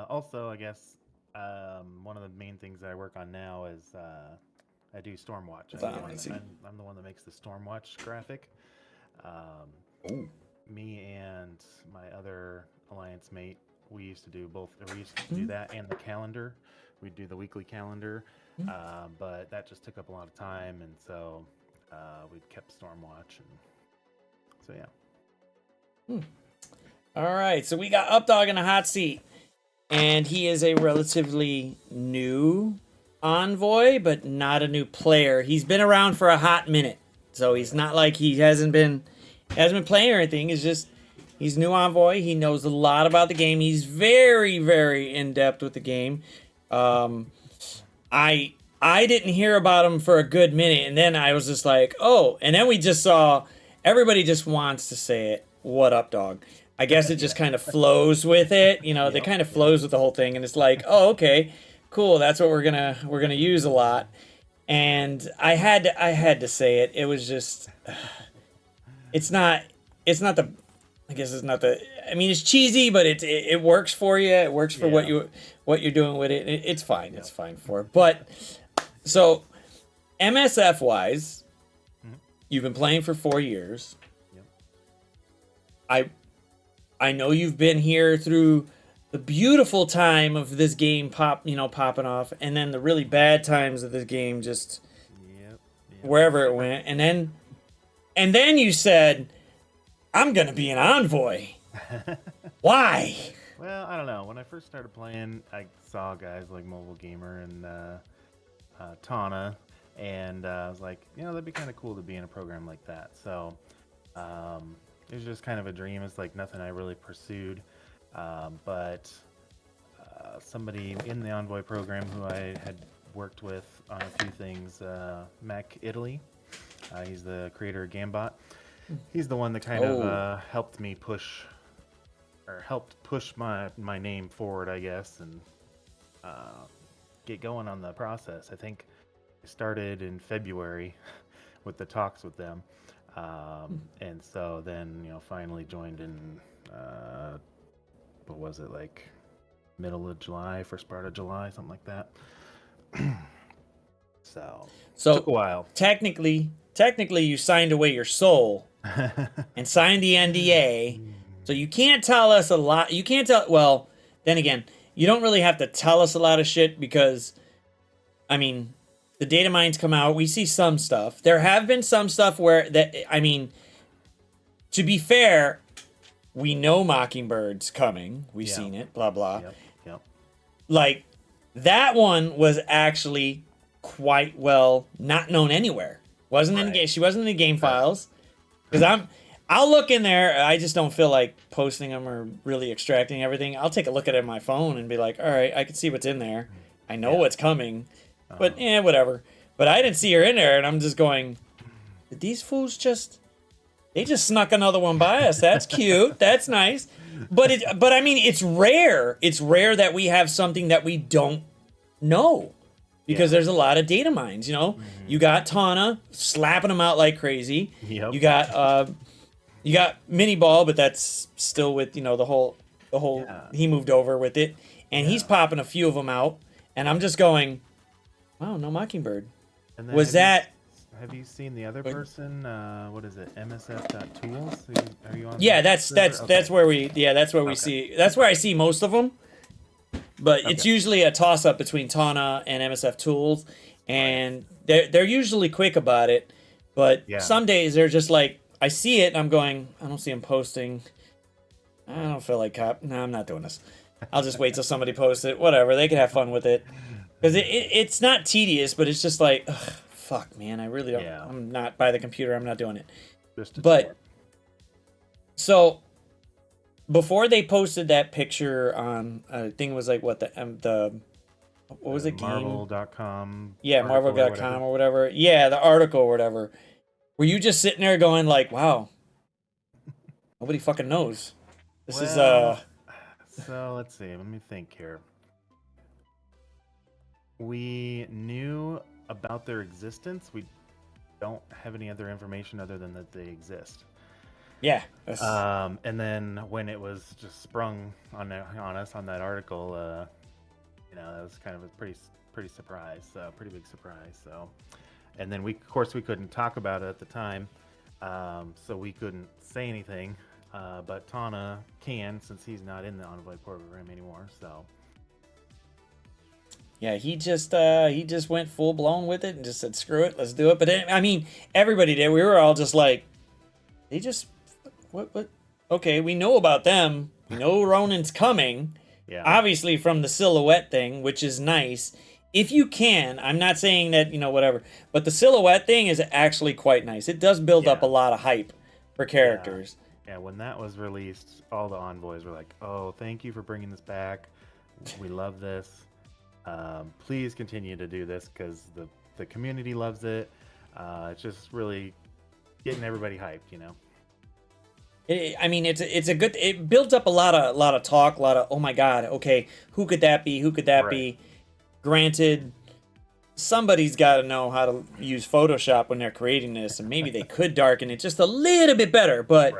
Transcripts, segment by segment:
Also, I guess one of the main things I work on now is I do Stormwatch. Hold on, let's see. I'm the one that makes the Stormwatch graphic. Um, Oh. Me and my other alliance mate, we used to do both. We used to do that and the calendar. We'd do the weekly calendar, but that just took up a lot of time, and so we kept Stormwatch, and so yeah. All right, so we got Updog in a hot seat, and he is a relatively new envoy, but not a new player. He's been around for a hot minute, so he's not like he hasn't been playing or anything. It's just he's new envoy. He knows a lot about the game. He's very, very in depth with the game. I didn't hear about him for a good minute, and then I was just like, oh, and then we just saw everybody just wants to say it. What up, dog? I guess it just kind of flows with it, you know. They kind of flows with the whole thing, and it's like, oh, okay, cool. That's what we're gonna use a lot. And I had to say it. It was just, it's not the, I guess it's not the. I mean, it's cheesy, but it works for you. It works for what you're doing with it. It's fine. It's fine for it. But so MSF wise, you've been playing for 4 years. I know you've been here through the beautiful time of this game popping off, and then the really bad times of this game just wherever it went, and then you said, "I'm gonna be an envoy." Why? Well, I don't know. When I first started playing, I saw guys like Mobile Gamer and Tana, and I was like, that'd be kind of cool to be in a program like that. So it was just kind of a dream. It's like nothing I really pursued. But somebody in the Envoy program who I had worked with on a few things, Mac Italy, he's the creator of Gambot. He's the one that kind of helped push my name forward, I guess, and get going on the process. I think I started in February with the talks with them. And so then, finally joined in, what was it, like middle of July, first part of July, something like that. So took a while. Technically, you signed away your soul and signed the NDA. So you can't tell us a lot. You can't tell. Well, then again, you don't really have to tell us a lot of shit because, I mean, the data mines come out. We see some stuff. There have been some stuff where to be fair, we know Mockingbird's coming. We've seen it. Blah blah. Yep. Like that one was actually quite well not known anywhere. Wasn't in the game. She wasn't in the game files. Because I'll look in there. I just don't feel like posting them or really extracting everything. I'll take a look at it on my phone and be like, all right, I can see what's in there. I know what's coming. But whatever. But I didn't see her in there, and I'm just going, did these fools they just snuck another one by us. That's cute. That's nice. But I mean, it's rare. It's rare that we have something that we don't know. Because there's a lot of data mines, You got Tana slapping them out like crazy. Yep. You got Mini Ball, but that's still with, the whole he moved over with it. And he's popping a few of them out. And I'm just going, wow, no Mockingbird. And then Was that... Have you seen the other person? What is it? MSF.tools? Are you on? Yeah, that's where we see. That's where I see most of them. But it's usually a toss up between Tana and MSF Tools, and they're usually quick about it. But some days they're just like, I see it and I'm going, I don't see them posting. I don't feel like No, I'm not doing this. I'll just wait till somebody posts it. Whatever, they can have fun with it. Because it's not tedious, but it's just like, ugh, fuck, man, I really don't. Yeah. I'm not by the computer. I'm not doing it. But so before they posted that picture on, I think it was like what what was it? Marvel.com. Yeah, Marvel.com or whatever. Yeah, the article or whatever. Were you just sitting there going like, wow, nobody fucking knows. This is So let's see. Let me think here. We knew about their existence. We don't have any other information other than that they exist. Yeah. And then when it was just sprung on us on that article, that was kind of a pretty surprise, pretty big surprise. So, and then of course, we couldn't talk about it at the time, so we couldn't say anything. But Tana can, since he's not in the Envoy program anymore. So. Yeah, he just went full blown with it and just said, "Screw it, let's do it." But I mean, everybody did. We were all just like, they just what? Okay, we know about them. We know Ronan's coming. Yeah. Obviously, from the silhouette thing, which is nice. If you can, I'm not saying that whatever, but the silhouette thing is actually quite nice. It does build up a lot of hype for characters. Yeah, when that was released, all the envoys were like, "Oh, thank you for bringing this back. We love this. Please continue to do this because the community loves it. It's just really getting everybody hyped, I mean, it's a good. It builds up a lot of talk, a lot of, oh my god, okay, who could that be? Who could that be? Granted, somebody's got to know how to use Photoshop when they're creating this, and maybe they could darken it just a little bit better. But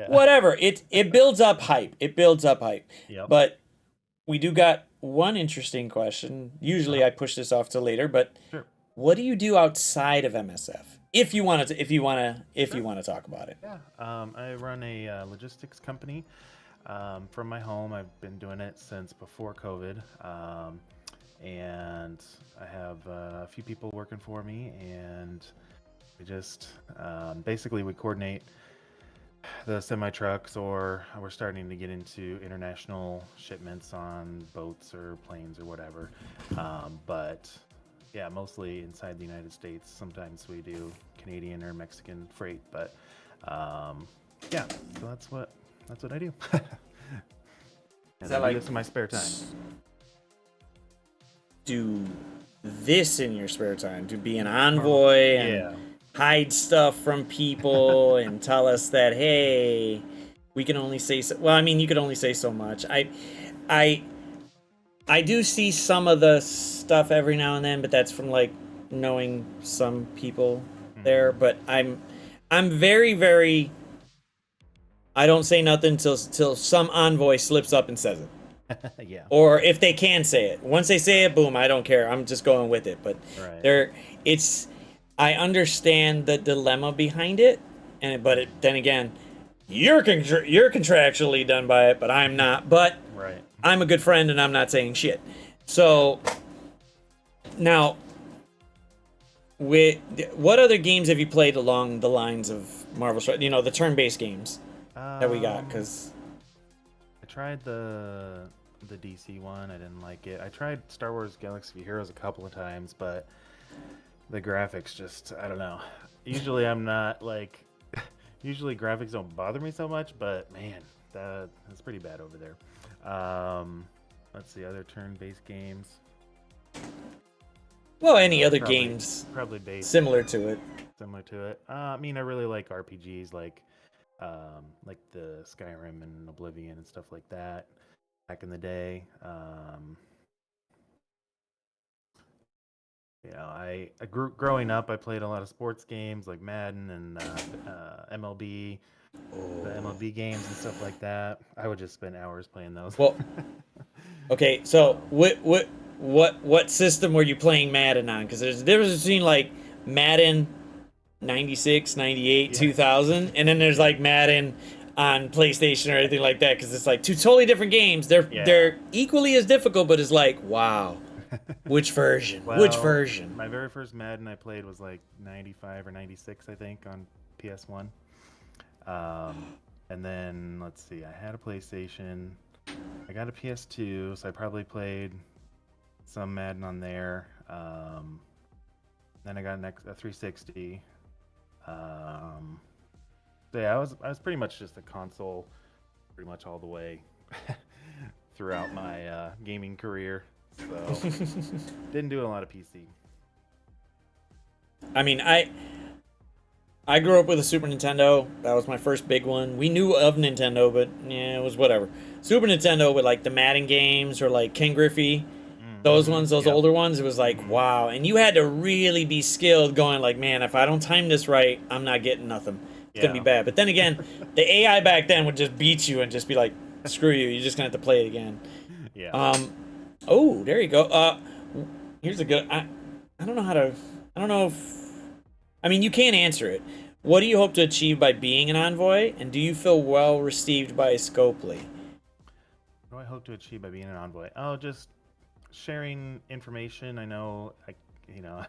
whatever, it builds up hype. It builds up hype. Yep. But we do got one interesting question. Usually I push this off to later, but what do you do outside of MSF? If you want to talk about it. Yeah. I run a logistics company from my home. I've been doing it since before COVID. And I have a few people working for me, and we just basically we coordinate the semi trucks, or we're starting to get into international shipments on boats or planes or whatever. But yeah, mostly inside the United States. Sometimes we do Canadian or Mexican freight, but yeah, so that's what I do. And I do this in my spare time. Do this in your spare time, to be an envoy and hide stuff from people and tell us that, hey, we can only say so. Well, I mean, you could only say so much. I do see some of the stuff every now and then, but that's from like knowing some people there. But I'm very, very. I don't say nothing till some envoy slips up and says it. Yeah. Or if they can say it. Once they say it, boom, I don't care. I'm just going with it. But I understand the dilemma behind it, then again, you're contractually done by it, but I'm not. But I'm a good friend and I'm not saying shit. So now, what other games have you played along the lines of Marvel Strike? The turn-based games that we got, because I tried the DC one. I didn't like it. I tried Star Wars Galaxy of Heroes a couple of times, but the graphics just, I don't know. Usually I'm not like, usually graphics don't bother me so much, but man, that's pretty bad over there. Let's see, other turn-based games. Well, any other games probably based similar to it. I mean, I really like RPGs like the Skyrim and Oblivion and stuff like that back in the day. I grew growing up. I played a lot of sports games like Madden and MLB, the MLB games and stuff like that. I would just spend hours playing those. Well, okay, so what system were you playing Madden on? Because there's a difference between like Madden 96, 98, 2000, and then there's like Madden on PlayStation or anything like that, because it's like two totally different games. They're equally as difficult, but it's like, wow, which version? Which version? My very first Madden I played was like 95 or 96, I think, on PS1. And then, let's see, I had a PlayStation. I got a PS2, so I probably played some Madden on there. Then I got a 360. So yeah, I was pretty much just a console, pretty much all the way throughout my gaming career. So didn't do a lot of PC. I mean, I grew up with a Super Nintendo. That was my first big one. We knew of Nintendo, but yeah, it was whatever. Super Nintendo with like the Madden games or like Ken Griffey. Those ones, those older ones, it was like, wow. And you had to really be skilled going like, man, if I don't time this right, I'm not getting nothing. it's gonna be Yeah. bad. But then again, the AI back then would just beat you and just be like, screw you, you're just gonna have to play it again. Yeah. Oh, there you go. Here's a good. I don't know how to. I don't know if. I mean, you can't answer it. What do you hope to achieve by being an envoy, and do you feel well received by Scopely? What do I hope to achieve by being an envoy? Oh, just sharing information. I know, you know,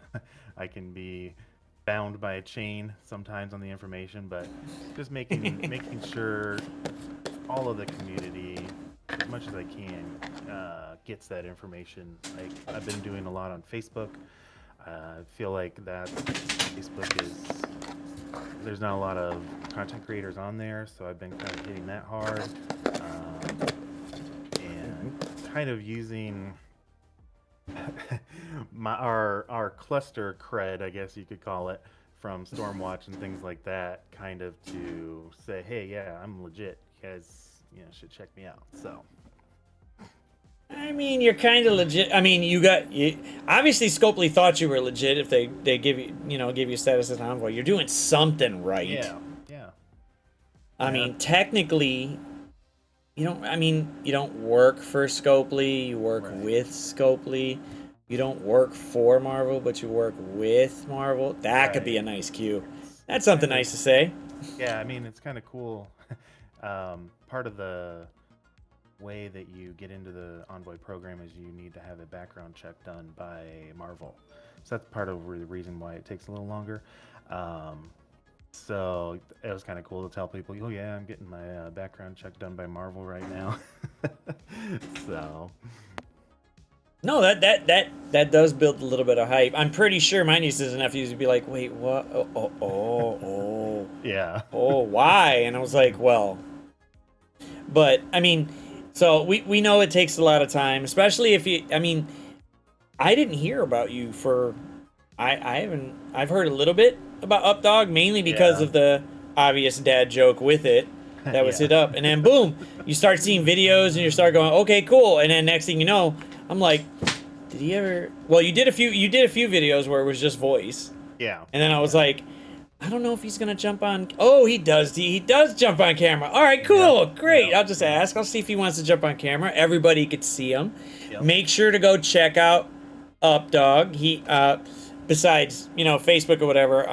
I can be bound by a chain sometimes on the information, but just making sure all of the community, as much as I can, gets that information. Like I've been doing a lot on Facebook. I feel like that Facebook is there's not a lot of content creators on there, so I've been kind of hitting that hard, and kind of using our cluster cred, I guess you could call it, from Stormwatch and things like that, kind of to say, hey, yeah, I'm legit. You guys, should check me out. So. I mean, you're kind of legit. I mean, obviously Scopely thought you were legit if they give you status as an envoy. You're doing something right. Yeah, yeah. I mean, technically, you don't work for Scopely. You work with Scopely. You don't work for Marvel, but you work with Marvel. That could be a nice cue. That's something nice to say. Yeah, I mean, it's kind of cool. Part of the way that you get into the Envoy program is you need to have a background check done by Marvel. So that's part of the reason why it takes a little longer. So it was kind of cool to tell people, oh yeah, I'm getting my background check done by Marvel right now. So. No, that does build a little bit of hype. I'm pretty sure my nieces and nephews would be like, wait, what? Oh. Yeah. Oh, why? And I was like, well. But, I mean, so we know it takes a lot of time, especially if you, I mean, I didn't hear about you for, I've heard a little bit about Updog, mainly because of the obvious dad joke with it that was hit up. And then boom, you start seeing videos and you start going, okay, cool. And then next thing you know, I'm like, did he ever, well, you did a few videos where it was just voice. Yeah. And then I was like, I don't know if he's gonna jump on. Oh, he does. He does jump on camera. All right, cool, great. I'll just ask. I'll see if he wants to jump on camera. Everybody could see him. Make sure to go check out Updog. He, besides Facebook or whatever.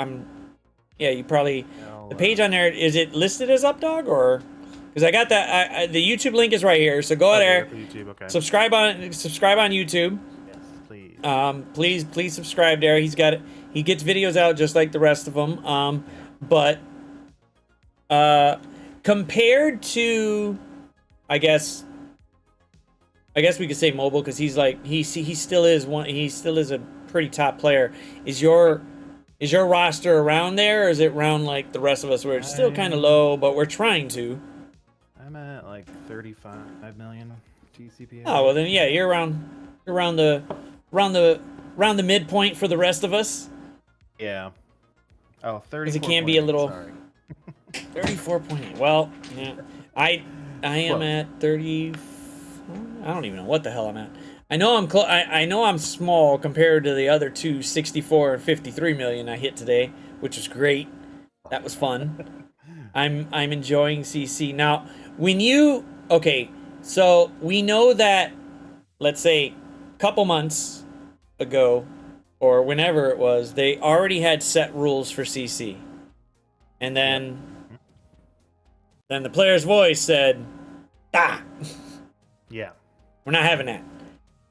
You probably the page on there, is it listed as Updog or? Because I got that. The YouTube link is right here. So go there. YouTube, okay. Subscribe on YouTube. Yes, please. Please subscribe there. He gets videos out just like the rest of them. But compared to, I guess we could say mobile, because he's like he still is a pretty top player. Is your roster around there, or is it around like the rest of us where it's still kind of low, but we're trying to? I'm at like 35 million TCP. Oh well, then yeah, you're around the midpoint for the rest of us. Yeah. Oh, 30. Because it can be a little. 34.8. Well, yeah. I am at 30. I don't even know what the hell I'm at. I know I'm I know I'm small compared to the other two 64 and 53 million I hit today, which was great. That was fun. I'm enjoying CC now. So we know that, let's say, a couple months ago, or whenever it was, they already had set rules for CC. And then the player's voice said, Yeah. We're not having that.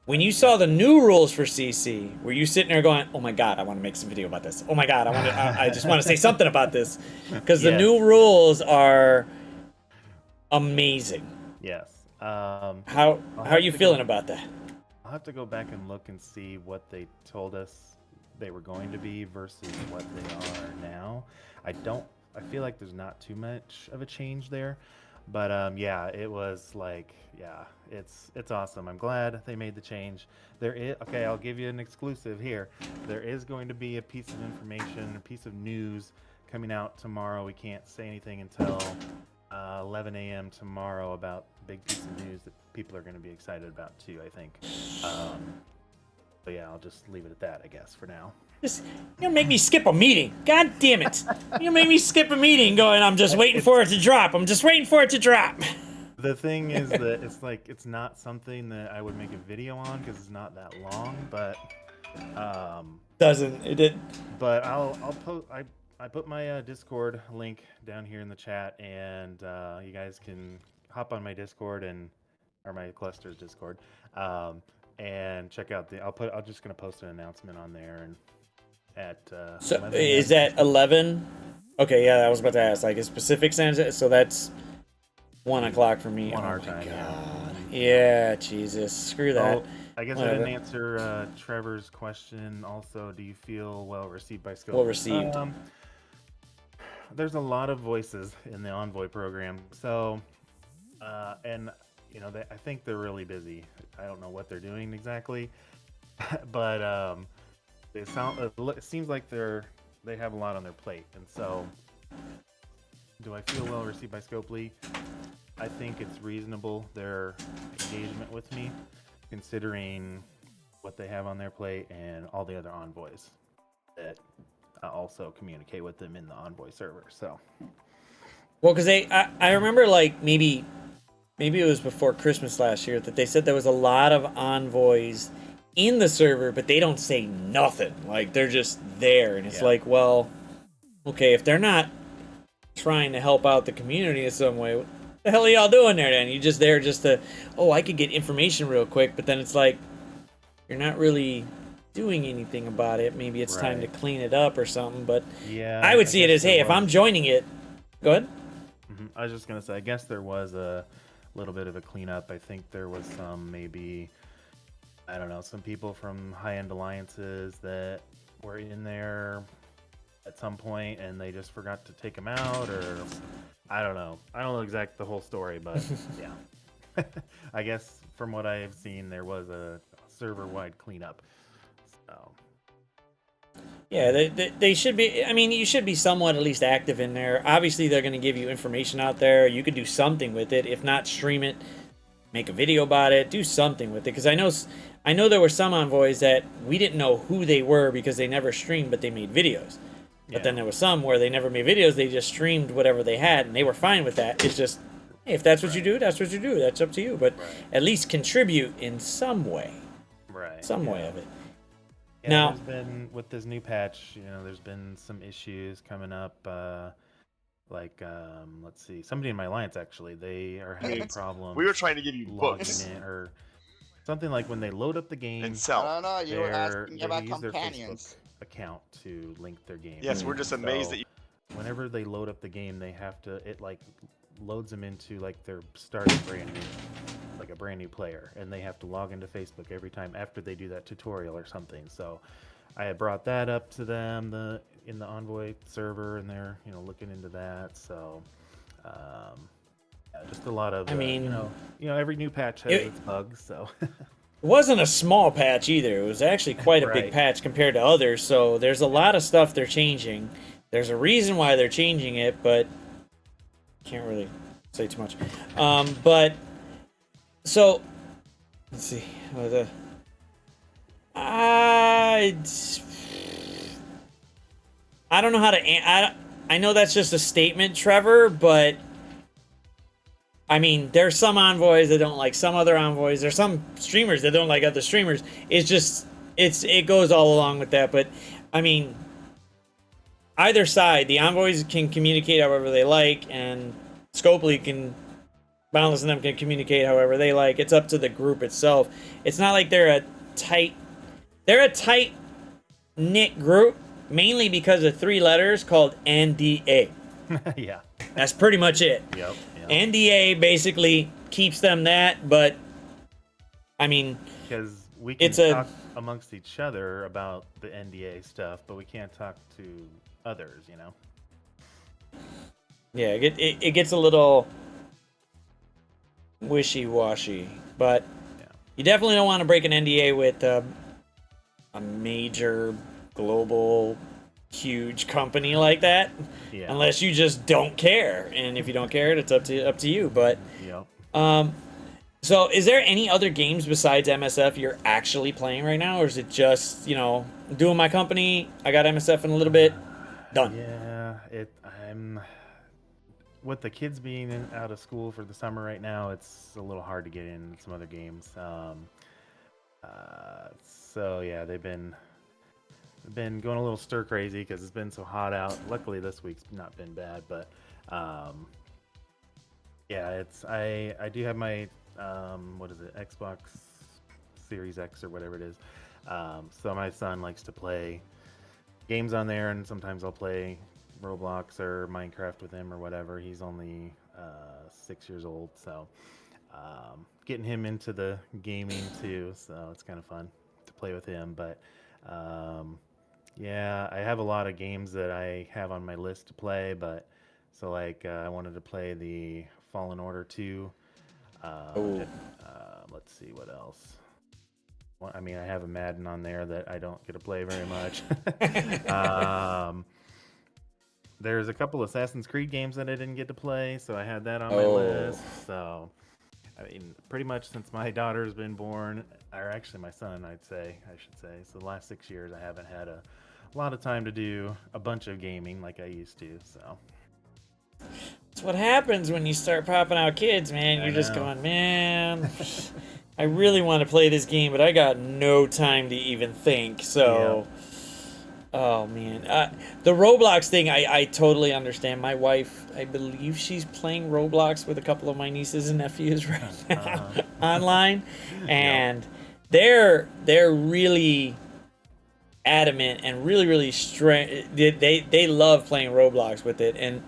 When you saw the new rules for CC, were you sitting there going, oh my god, I want to make some video about this. Oh my god, I just want to say something about this. Because the new rules are amazing. Yes. How are you feeling about that? I'll have to go back and look and see what they told us they were going to be versus what they are now. I feel like there's not too much of a change there. But yeah, it was like, yeah, it's awesome. I'm glad they made the change. Okay, I'll give you an exclusive here. There is going to be a piece of information, a piece of news coming out tomorrow. We can't say anything until 11 a.m. tomorrow about a big piece of news that people are going to be excited about too, I think. But yeah, I'll just leave it at that, I guess, for now. Just make me skip a meeting. God damn it! You make me skip a meeting. Going, I'm just waiting for it to drop. I'm just waiting for it to drop. The thing is that it's not something that I would make a video on because it's not that long, but Doesn't it? Did. But I'll post. I put my Discord link down here in the chat, and you guys can hop on my Discord or my cluster's Discord, and check out the. I'm just gonna post an announcement on there and at. So is that 11? Okay, yeah, I was about to ask like a specific sense. So that's 1 o'clock for me. 1 our time. God. Yeah, Jesus, screw that. Oh, I guess Whatever. I didn't answer Trevor's question. Also, do you feel well received by Scope? Well received. There's a lot of voices in the Envoy program, so and I think they're really busy. I don't know what they're doing exactly, but it seems like they have a lot on their plate, and so do I feel well received by Scopely? I think it's reasonable, their engagement with me, considering what they have on their plate and all the other envoys that also communicate with them in the Envoy server. So, well, because I remember like maybe it was before Christmas last year that they said there was a lot of envoys in the server, but they don't say nothing. Like they're just there, and it's like, well, okay, if they're not trying to help out the community in some way, what the hell are y'all doing there then? You're just there just to, I could get information real quick, but then it's like you're not really doing anything about it. Maybe it's time to clean it up or something, but yeah, I would see it as, hey, if I'm joining it, go ahead. I was just gonna say, I guess there was a little bit of a cleanup. I think there was some people from high-end alliances that were in there at some point and they just forgot to take them out, or I don't know exactly the whole story, but yeah. I guess from what I have seen, there was a server-wide cleanup. So yeah, they should be. I mean, you should be somewhat at least active in there. Obviously, they're going to give you information out there. You could do something with it. If not, stream it, make a video about it, do something with it. Because I know there were some envoys that we didn't know who they were because they never streamed, but they made videos. But then there was some where they never made videos. They just streamed whatever they had, and they were fine with that. It's just, hey, if that's what you do, that's what you do. That's up to you. But at least contribute in some way. Some way of it. Yeah, now, there's been, with this new patch, there's been some issues coming up. Let's see, somebody in my alliance actually, they are having problems. We were trying to give you books or something, like when they load up the game and sell. No, you were asking about use companions. their Facebook account to link their game. Yes, we're just amazed that you. Whenever they load up the game, they have to. It like loads them into like their starting a brand new player, and they have to log into Facebook every time after they do that tutorial or something. So I had brought that up to them in the Envoy server, and they're looking into that. So just a lot of every new patch has its bugs. So it wasn't a small patch either. It was actually quite a big patch compared to others. So there's a lot of stuff they're changing. There's a reason why they're changing it, but can't really say too much. But so let's see. I don't know how to. I know that's just a statement, Trevor, but I mean, there's some envoys that don't like some other envoys. There's some streamers that don't like other streamers. It's just it goes all along with that. But I mean, either side, the envoys can communicate however they like, and Scopely can. Boundless and them can communicate however they like. It's up to the group itself. It's not like they're a tight knit group, mainly because of 3 letters called NDA. Yeah, that's pretty much it. Yep. NDA basically keeps them that, but I mean, because we can talk amongst each other about the NDA stuff, but we can't talk to others. Yeah, it gets a little wishy-washy, but you definitely don't want to break an NDA with a major global huge company like that, unless you just don't care. And if you don't care, it's up to you. But So, is there any other games besides MSF you're actually playing right now, or is it just, you know, doing my company? I got MSF in a little bit. Done. Yeah, I'm with the kids being out of school for the summer right now. It's a little hard to get in some other games. So yeah, they've been going a little stir crazy because it's been so hot out. Luckily, this week's not been bad, but yeah, I do have my what is it, Xbox Series X or whatever it is. So my son likes to play games on there, and sometimes I'll play Roblox or Minecraft with him or whatever. He's only 6 years old, so getting him into the gaming too, so it's kind of fun to play with him. But yeah, I have a lot of games that I have on my list to play, but so like I wanted to play the Fallen Order 2. Let's see what else. Well, I mean, I have a Madden on there that I don't get to play very much. There's a couple Assassin's Creed games that I didn't get to play, so I had that on my list. So, I mean, pretty much since my daughter's been born, or actually my son, I should say. So the last 6 years, I haven't had a lot of time to do a bunch of gaming like I used to. So. That's what happens when you start popping out kids, man. You're just going, man, I really want to play this game, but I got no time to even think. So, oh, man. The Roblox thing, I totally understand. My wife, I believe she's playing Roblox with a couple of my nieces and nephews right now online. And they're really adamant and really they love playing Roblox with it. And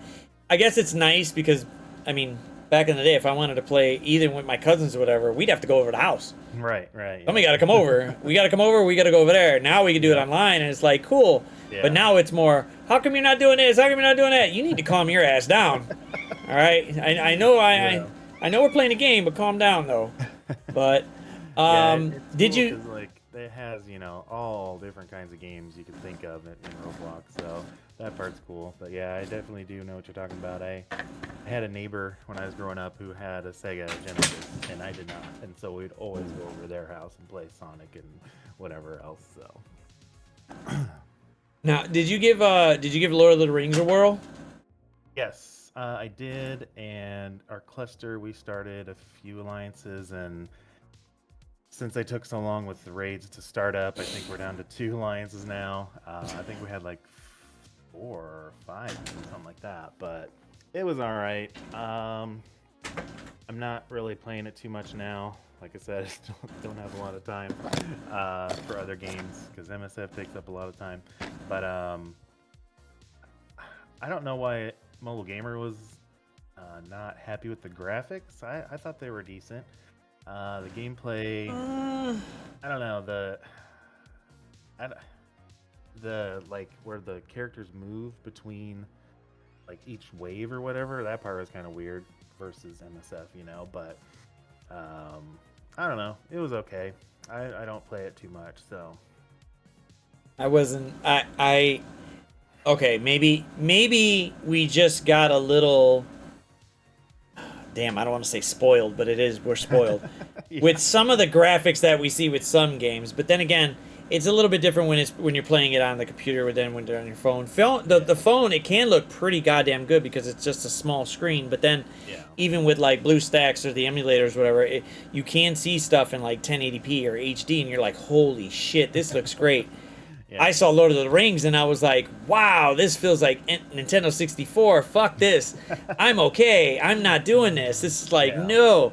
I guess it's nice because, I mean, back in the day, if I wanted to play either with my cousins or whatever, we'd have to go over to the house. Right. Somebody got to come over. We got to come over. We got to go over there. Now we can do it online, and it's like, cool. Yeah. But now it's more, how come you're not doing this? How come you're not doing that? You need to calm your ass down. All right? I know I know we're playing a game, but calm down, though. But, did cool you... Like, it has, all different kinds of games you can think of in Roblox, so that part's cool. But yeah, I definitely do know what you're talking about. I had a neighbor when I was growing up who had a Sega Genesis, and I did not. And so we'd always go over to their house and play Sonic and whatever else, so. Now, did you give Lord of the Rings a whirl? Yes, I did, and our cluster, we started a few alliances, and since they took so long with the raids to start up, I think we're down to 2 alliances now. I think we had like 4 or 5, something like that, but it was all right. I'm not really playing it too much now. Like I said, I still don't have a lot of time for other games because MSF takes up a lot of time. But I don't know why Mobile Gamer was not happy with the graphics. I thought they were decent. The gameplay, I don't know, the like where the characters move between like each wave or whatever, that part was kind of weird versus MSF, but I don't know, it was okay. I don't play it too much, so okay, maybe we just got a little, damn, I don't want to say spoiled, but we're spoiled yeah. With some of the graphics that we see with some games. But then again, it's a little bit different when you're playing it on the computer than when you're on your phone. The phone, it can look pretty goddamn good because it's just a small screen. But then, even with like BlueStacks or the emulators, whatever, you can see stuff in like 1080p or HD, and you're like, holy shit, this looks great. Yeah. I saw Lord of the Rings and I was like, wow, this feels like Nintendo 64. Fuck this. I'm okay. I'm not doing this. This is like, no.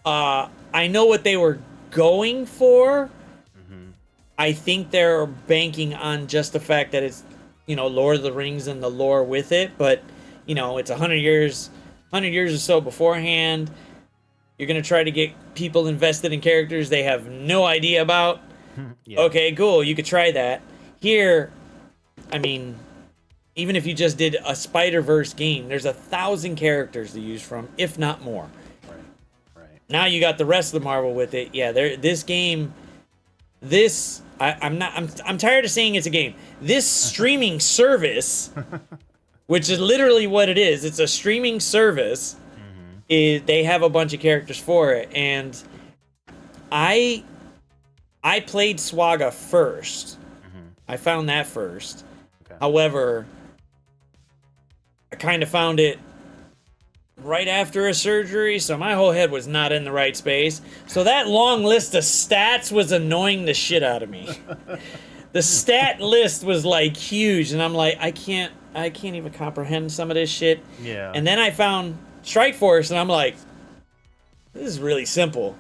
I know what they were going for. Mm-hmm. I think they're banking on just the fact that it's, Lord of the Rings and the lore with it. But, it's 100 years or so beforehand. You're going to try to get people invested in characters they have no idea about. Yeah. Okay, cool. You could try that. Here, I mean, even if you just did a Spider-Verse game, there's 1,000 characters to use from, if not more. Right. Now you got the rest of the Marvel with it. Yeah, this game, I'm tired of saying it's a game. This streaming service, which is literally what it is. It's a streaming service. Mm-hmm. they have a bunch of characters for it, and I played Swaga first. I found that first. Okay. However, I kind of found it right after a surgery, so my whole head was not in the right space. So that long list of stats was annoying the shit out of me. The stat list was like huge, and I'm like, I can't even comprehend some of this shit. Yeah. And then I found Strike Force, and I'm like, this is really simple.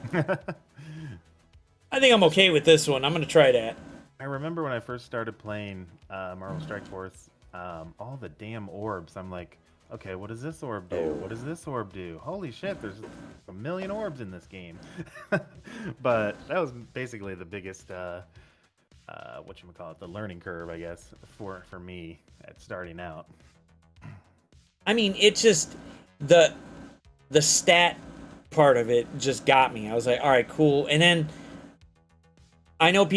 I think I'm okay with this one. I'm gonna try that. I remember when I first started playing Marvel Strike Force, all the damn orbs. I'm like, okay, what does this orb do? What does this orb do? Holy shit, there's a million orbs in this game. But that was basically the biggest, whatchamacallit, the learning curve, I guess, for me at starting out. I mean, it just, the stat part of it just got me. I was like, all right, cool. And then I know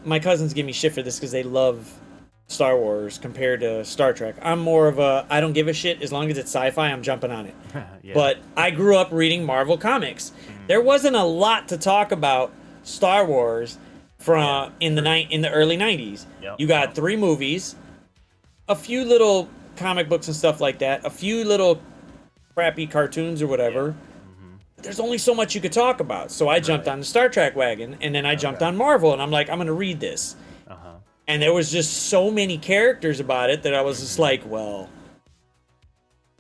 my cousins give me shit for this because they love Star Wars compared to Star Trek. I'm more of a, I don't give a shit. As long as it's sci-fi, I'm jumping on it. Yeah. But I grew up reading Marvel comics. There wasn't a lot to talk about Star Wars in the early 90s. Yep. You got 3 movies, a few little comic books and stuff like that, a few little crappy cartoons or whatever. There's only so much you could talk about. So I jumped on the Star Trek wagon, and then I jumped on Marvel, and I'm like, I'm going to read this. And there was just so many characters about it that I was just like, well,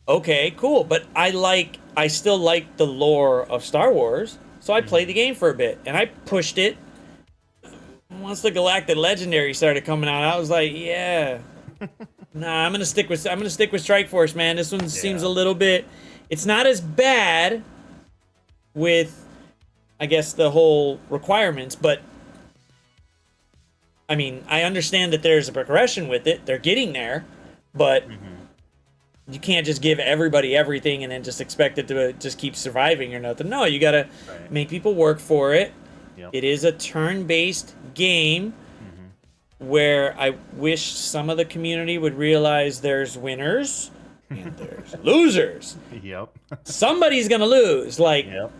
okay, cool. But I still like the lore of Star Wars, so I played the game for a bit, and I pushed it. Once the Galactic Legendary started coming out, I was like, yeah, nah, I'm gonna stick with Strike Force, man. This one seems a little bit. It's not as bad with, I guess, the whole requirements, but I mean, I understand that there's a progression with it. They're getting there, but you can't just give everybody everything and then just expect it to just keep surviving or nothing. No, you gotta make people work for it. Yep. It is a turn-based game where I wish some of the community would realize there's winners and there's losers. Yep. Somebody's gonna lose. Like, Yep.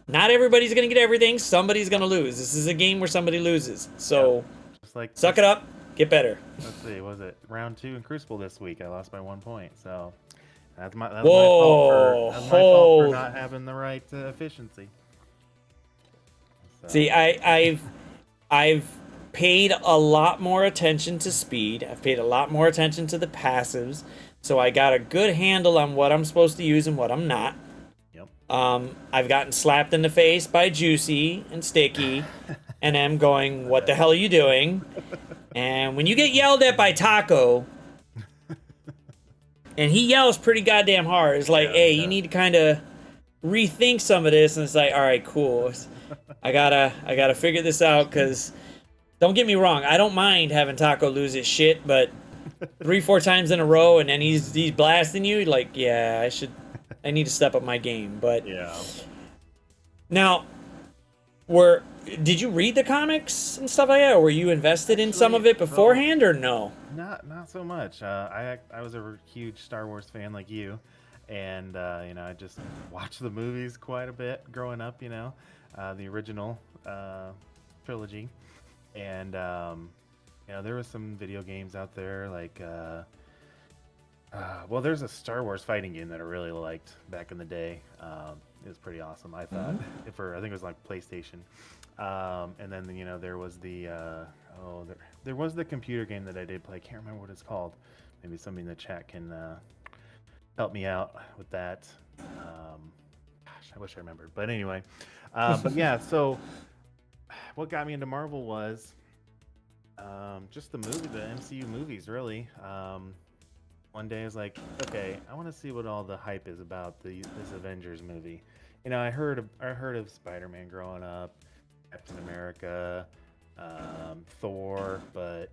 not everybody's gonna get everything. Somebody's gonna lose. This is a game where somebody loses. So, just like suck it up. Get better. Let's see. Was it round 2 in Crucible this week? I lost by 1 point. So that's my fault for not having the right efficiency. So. See, I've paid a lot more attention to speed. I've paid a lot more attention to the passives. So I got a good handle on what I'm supposed to use and what I'm not. Yep. I've gotten slapped in the face by Juicy and Sticky, and I'm going, what the hell are you doing? And when you get yelled at by Taco, and he yells pretty goddamn hard, it's like, hey, you need to kind of rethink some of this. And it's like, all right, cool. I gotta figure this out, because don't get me wrong, I don't mind having Taco lose his shit, but 3-4 times in a row, and then he's blasting you, like, yeah, I need to step up my game. But yeah. Now, did you read the comics and stuff like that, or were you invested in some of it beforehand, or no? Not so much. I was a huge Star Wars fan like you, and I just watched the movies quite a bit growing up. The original trilogy, and there was some video games out there like there's a Star Wars fighting game that I really liked back in the day. It was pretty awesome, I thought. I think it was like PlayStation. And then there was there was the computer game that I did play. I can't remember what it's called. Maybe somebody in the chat can help me out with that. Gosh, I wish I remembered. But anyway, but yeah. So what got me into Marvel was just the MCU movies, really. One day I was like, okay, I want to see what all the hype is about this Avengers movie. I heard of Spider-Man growing up, Captain America, Thor, but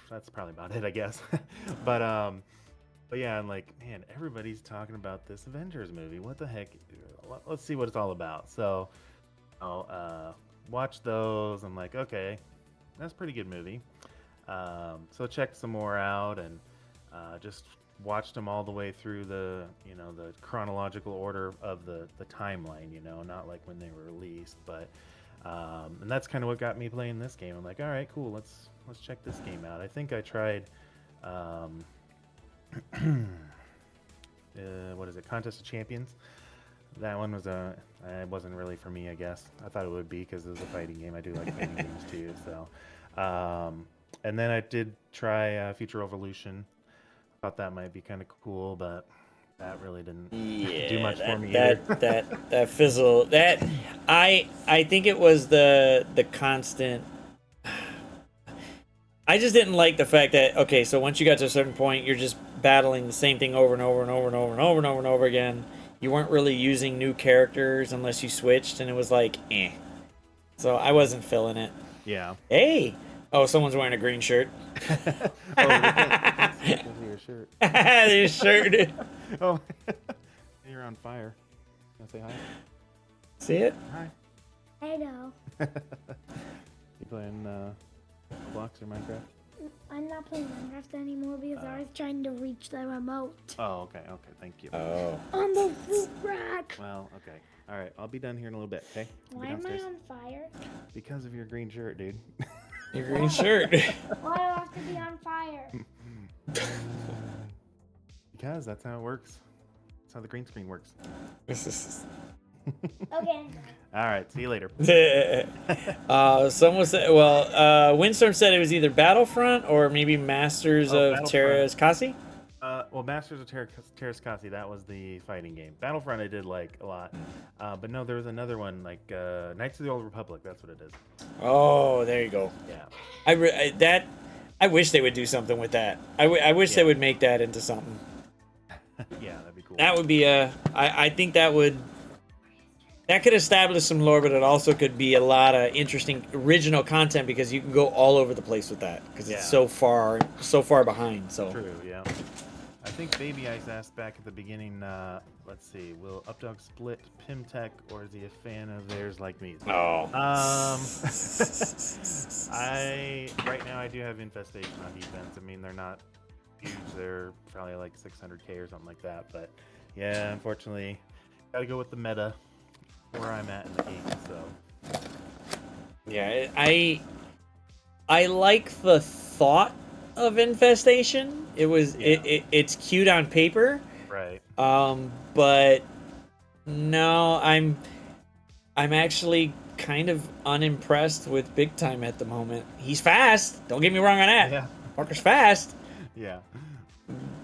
that's probably about it, I guess. but yeah, I'm like, man, everybody's talking about this Avengers movie. What the heck? Let's see what it's all about. So I'll watch those. I'm like, okay, that's a pretty good movie. So check some more out and just watched them all the way through the the chronological order of the timeline. Not like when they were released, but and that's kind of what got me playing this game. I'm like, all right, cool, let's check this game out. I think I tried, what is it, Contest of Champions? That one was it wasn't really for me, I guess. I thought it would be because it was a fighting game. I do like fighting games too. So, and then I did try Future Revolution. Thought that might be kind of cool, but that really didn't do much for me either. That fizzle. That I think it was the constant. I just didn't like the fact that, okay, so once you got to a certain point, you're just battling the same thing over and over and over and over and over and over and over again. You weren't really using new characters unless you switched, and it was like, eh. So I wasn't feeling it. Yeah. Hey! Oh, someone's wearing a green shirt. Your shirt. Your shirt. Oh, you're on fire. Can I say hi? See it? Hi. I know. You playing Roblox or Minecraft? I'm not playing Minecraft anymore because I was trying to reach the remote. Oh, okay, thank you. Oh. On the fruit rack. Well, okay. All right, I'll be done here in a little bit, okay? I'll be Why am I downstairs. on fire? Because of your green shirt, dude. Your green shirt. Why do I have to be on fire? Because that's how it works. That's how the green screen works. Okay. All right, see you later. Someone said, Windstorm said it was either Battlefront or maybe Masters of Terraskasi. Well, Masters of Terraskasi, that was the fighting game. Battlefront I did like a lot. But no, there was another one, like Knights of the Old Republic, that's what it is. Oh, there you go. Yeah. I wish they would do something with that. I wish they would make that into something. Yeah, that'd be cool. That would be I think that could establish some lore, but it also could be a lot of interesting original content because you can go all over the place with that because it's so far behind. So true, yeah. I think Baby Ice asked back at the beginning, let's see, will Updog split Pimtech or is he a fan of theirs like me? Oh. Right now I do have Infestation on defense. I mean, they're not huge. They're probably like 600k or something like that. But yeah, unfortunately, gotta go with the meta where I'm at in the game. So yeah, I like the thought of Infestation. It was it's cute on paper. right. But no, I'm actually kind of unimpressed with Big Time at the moment. He's fast. Don't get me wrong on that. Yeah. Parker's fast. Yeah.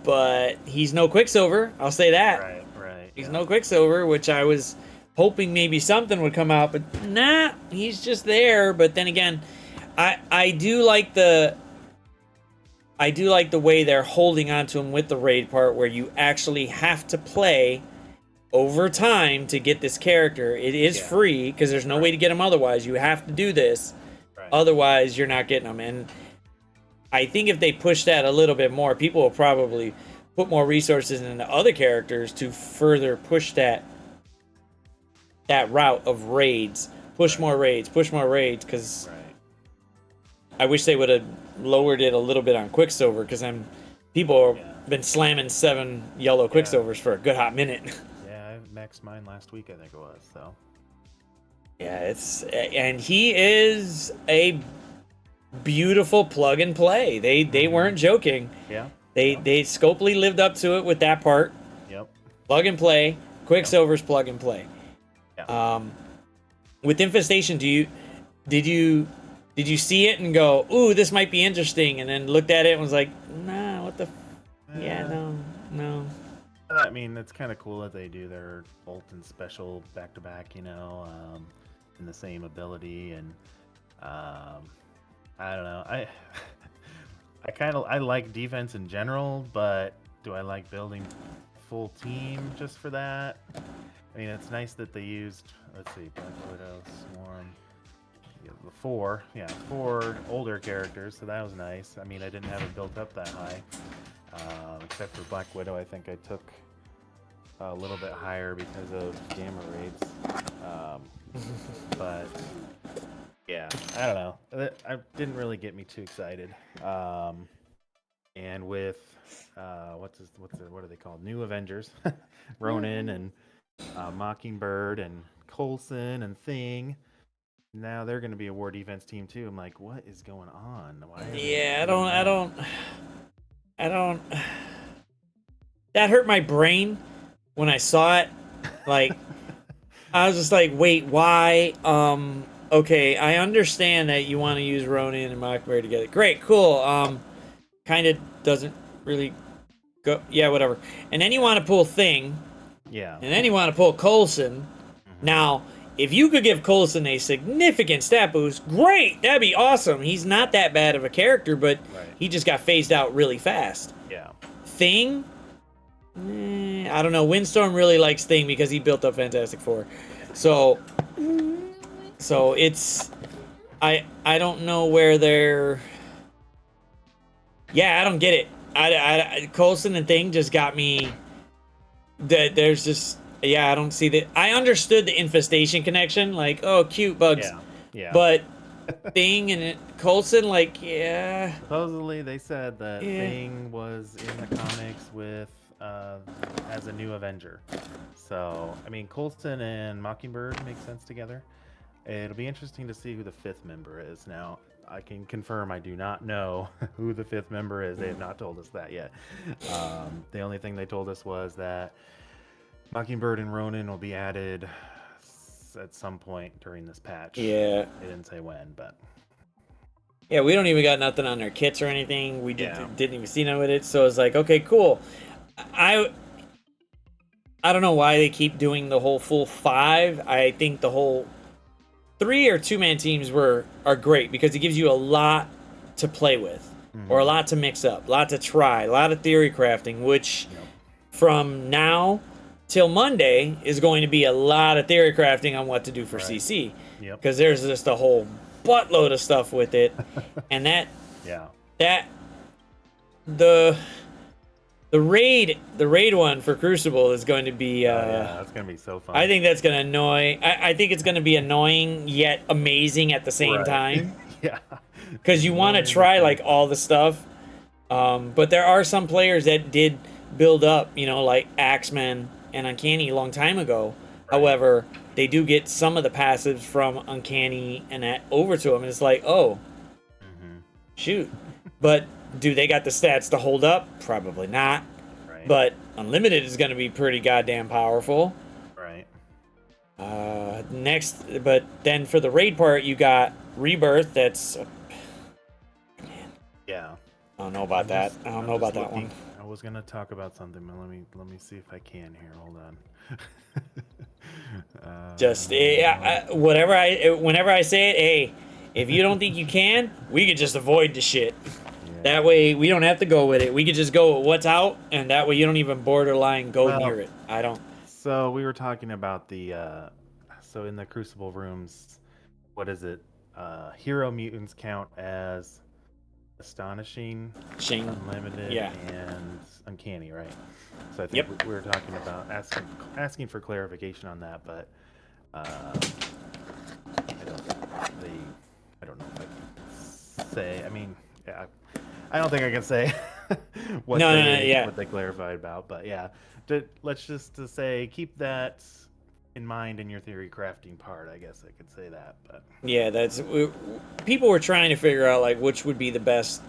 But he's no Quicksilver. I'll say that. Right. He's no Quicksilver, which I was hoping maybe something would come out, but nah, he's just there. But then again, I do like the way they're holding on to him with the raid part, where you actually have to play over time to get this character. It is free because there's no way to get him otherwise. You have to do this, otherwise you're not getting him. And I think if they push that a little bit more, people will probably put more resources into other characters to further push that route of raids. Push more raids, because I wish they would have lowered it a little bit on Quicksilver, because people have been slamming 7 yellow Quicksilvers for a good hot minute. Yeah, I maxed mine last week, I think it was. So yeah, and he is a beautiful plug and play. They weren't joking. yeah. They Scopely lived up to it with that part. Yep. Plug and play. Quicksilver's plug and play. Yeah. With Infestation, did you see it and go, ooh, this might be interesting, and then looked at it and was like, nah, what the no. I mean, it's kind of cool that they do their ult and special back to back, in the same ability, and I don't know. I like defense in general, but do I like building full team just for that? I mean, it's nice that they used, let's see, Black Widow, Swarm, four older characters, so that was nice. I mean, I didn't have it built up that high, except for Black Widow. I think I took a little bit higher because of gamma raids, but yeah, I don't know. It didn't really get me too excited. and with what are they called? New Avengers, Ronin and Mockingbird and Coulson and Thing. Now they're going to be a war defense team too. I'm like, what is going on? Why are they Yeah, doing I don't. That hurt my brain when I saw it. Like, I was just like, wait, why? Okay, I understand that you want to use Ronin and Mockingbird together. Great, cool. Kind of doesn't really go. Yeah, whatever. And then you want to pull Thing. Yeah. And then you want to pull Coulson. Now, if you could give Coulson a significant stat boost, great, that'd be awesome. He's not that bad of a character, but he just got phased out really fast. Yeah. Thing, I don't know. Windstorm really likes Thing because he built up Fantastic Four. So it's, I don't know where they're. Yeah, I don't get it. Coulson and Thing just got me. There's just. Yeah, I don't see that. I understood the infestation connection, like, oh, cute bugs. Yeah. But Thing and Coulson, like, yeah. Supposedly, they said that Thing was in the comics with as a new Avenger. So, I mean, Coulson and Mockingbird make sense together. It'll be interesting to see who the 5th member is. Now, I can confirm I do not know who the 5th member is. They have not told us that yet. The only thing they told us was that Mockingbird and Ronin will be added at some point during this patch. Yeah. They didn't say when, but. Yeah, we don't even got nothing on their kits or anything. We didn't even see none with it. So it's like, okay, cool. I don't know why they keep doing the whole full 5. I think the whole 3 or 2-man teams are great because it gives you a lot to play with or a lot to mix up, a lot to try, a lot of theory crafting, which from now till Monday is going to be a lot of theory crafting on what to do for CC. Because there's just a whole buttload of stuff with it. And the raid one for Crucible is going to be that's gonna be so fun. I think that's gonna annoy. I think it's gonna be annoying yet amazing at the same time. Yeah. Because you want to try like all the stuff, but there are some players that did build up, like Axeman and Uncanny a long time ago. However, they do get some of the passives from Uncanny and that over to them, and it's like, oh, shoot. But do they got the stats to hold up? Probably not. Right. But Unlimited is going to be pretty goddamn powerful. Right. Next, but then for the raid part, you got Rebirth. That's man. Yeah. I don't know about that. I don't know about that one. I was gonna talk about something, but let me see if I can here. Hold on. Whenever I say it, hey, if you don't think you can, we could just avoid the shit. Yeah. That way we don't have to go with it. We could just go with what's out, and that way you don't even borderline go near it. I don't. So we were talking about the so in the Crucible rooms, what is it? Hero mutants count as Astonishing, Unlimited, and Uncanny, right? So I think we were talking about asking for clarification on that, but I don't know if I can say. I mean, I don't think I can say what they clarified about, but yeah, let's just say keep that in mind in your theory crafting part. I guess I could say that, but yeah, people were trying to figure out like which would be the best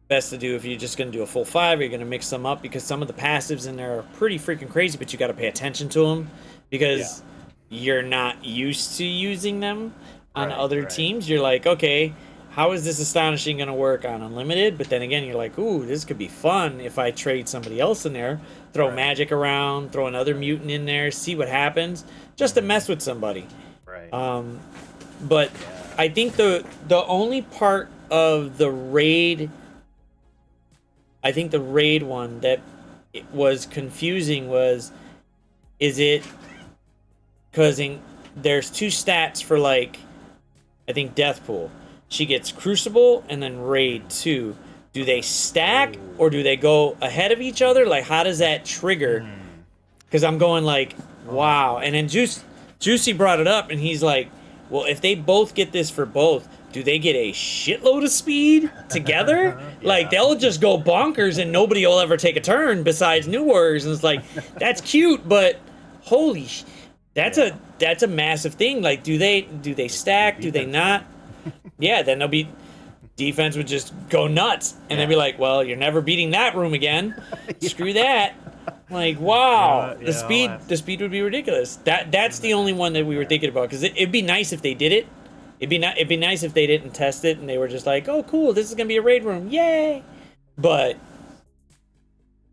to do if you're just going to do a full 5 or you're going to mix them up, because some of the passives in there are pretty freaking crazy, but you got to pay attention to them because you're not used to using them on other teams. You're like, okay, how is this Astonishing going to work on Unlimited? But then again, you're like, ooh, this could be fun if I trade somebody else in there, throw magic around, throw another mutant in there, see what happens, just to mess with somebody. Right. But I think the only part of the raid, I think the raid one that was confusing was, is it because there's 2 stats for like, I think Deathpool. She gets Crucible and then Raid 2. Do they stack or do they go ahead of each other? Like, how does that trigger? Because I'm going like, wow. And then Juicy brought it up and he's like, well, if they both get this for both, do they get a shitload of speed together? Like, they'll just go bonkers and nobody will ever take a turn besides New Warriors. And it's like, that's cute, but holy that's a massive thing. Like, do they stack? Do they not? Yeah, then they'll be... Defense would just go nuts. And they'd be like, well, you're never beating that room again. Screw that. Like, wow. The speed would be ridiculous. That's the only one that we were thinking about. Because it'd be nice if they did it. It'd be nice if they didn't test it and they were just like, oh, cool, this is going to be a raid room. Yay! But,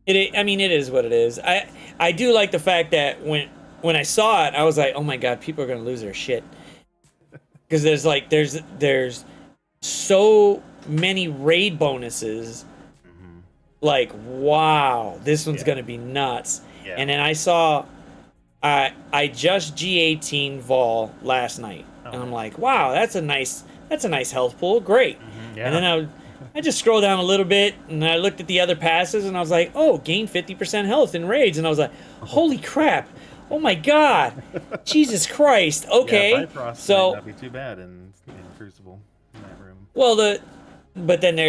it is what it is. I do like the fact that when I saw it, I was like, oh my god, people are going to lose their shit. Because there's so many raid bonuses. Like, wow, this one's going to be nuts. Yeah. And then I saw, I just G18 Vol last night. And I'm like, wow, that's a nice health pool. Great. Yeah. And then I just scrolled down a little bit and I looked at the other passes and I was like, oh, gain 50% health in raids. And I was like, holy crap. Oh my god. Jesus Christ. Okay. Yeah, Bifrost might not be too bad in Crucible in that room. Well, but then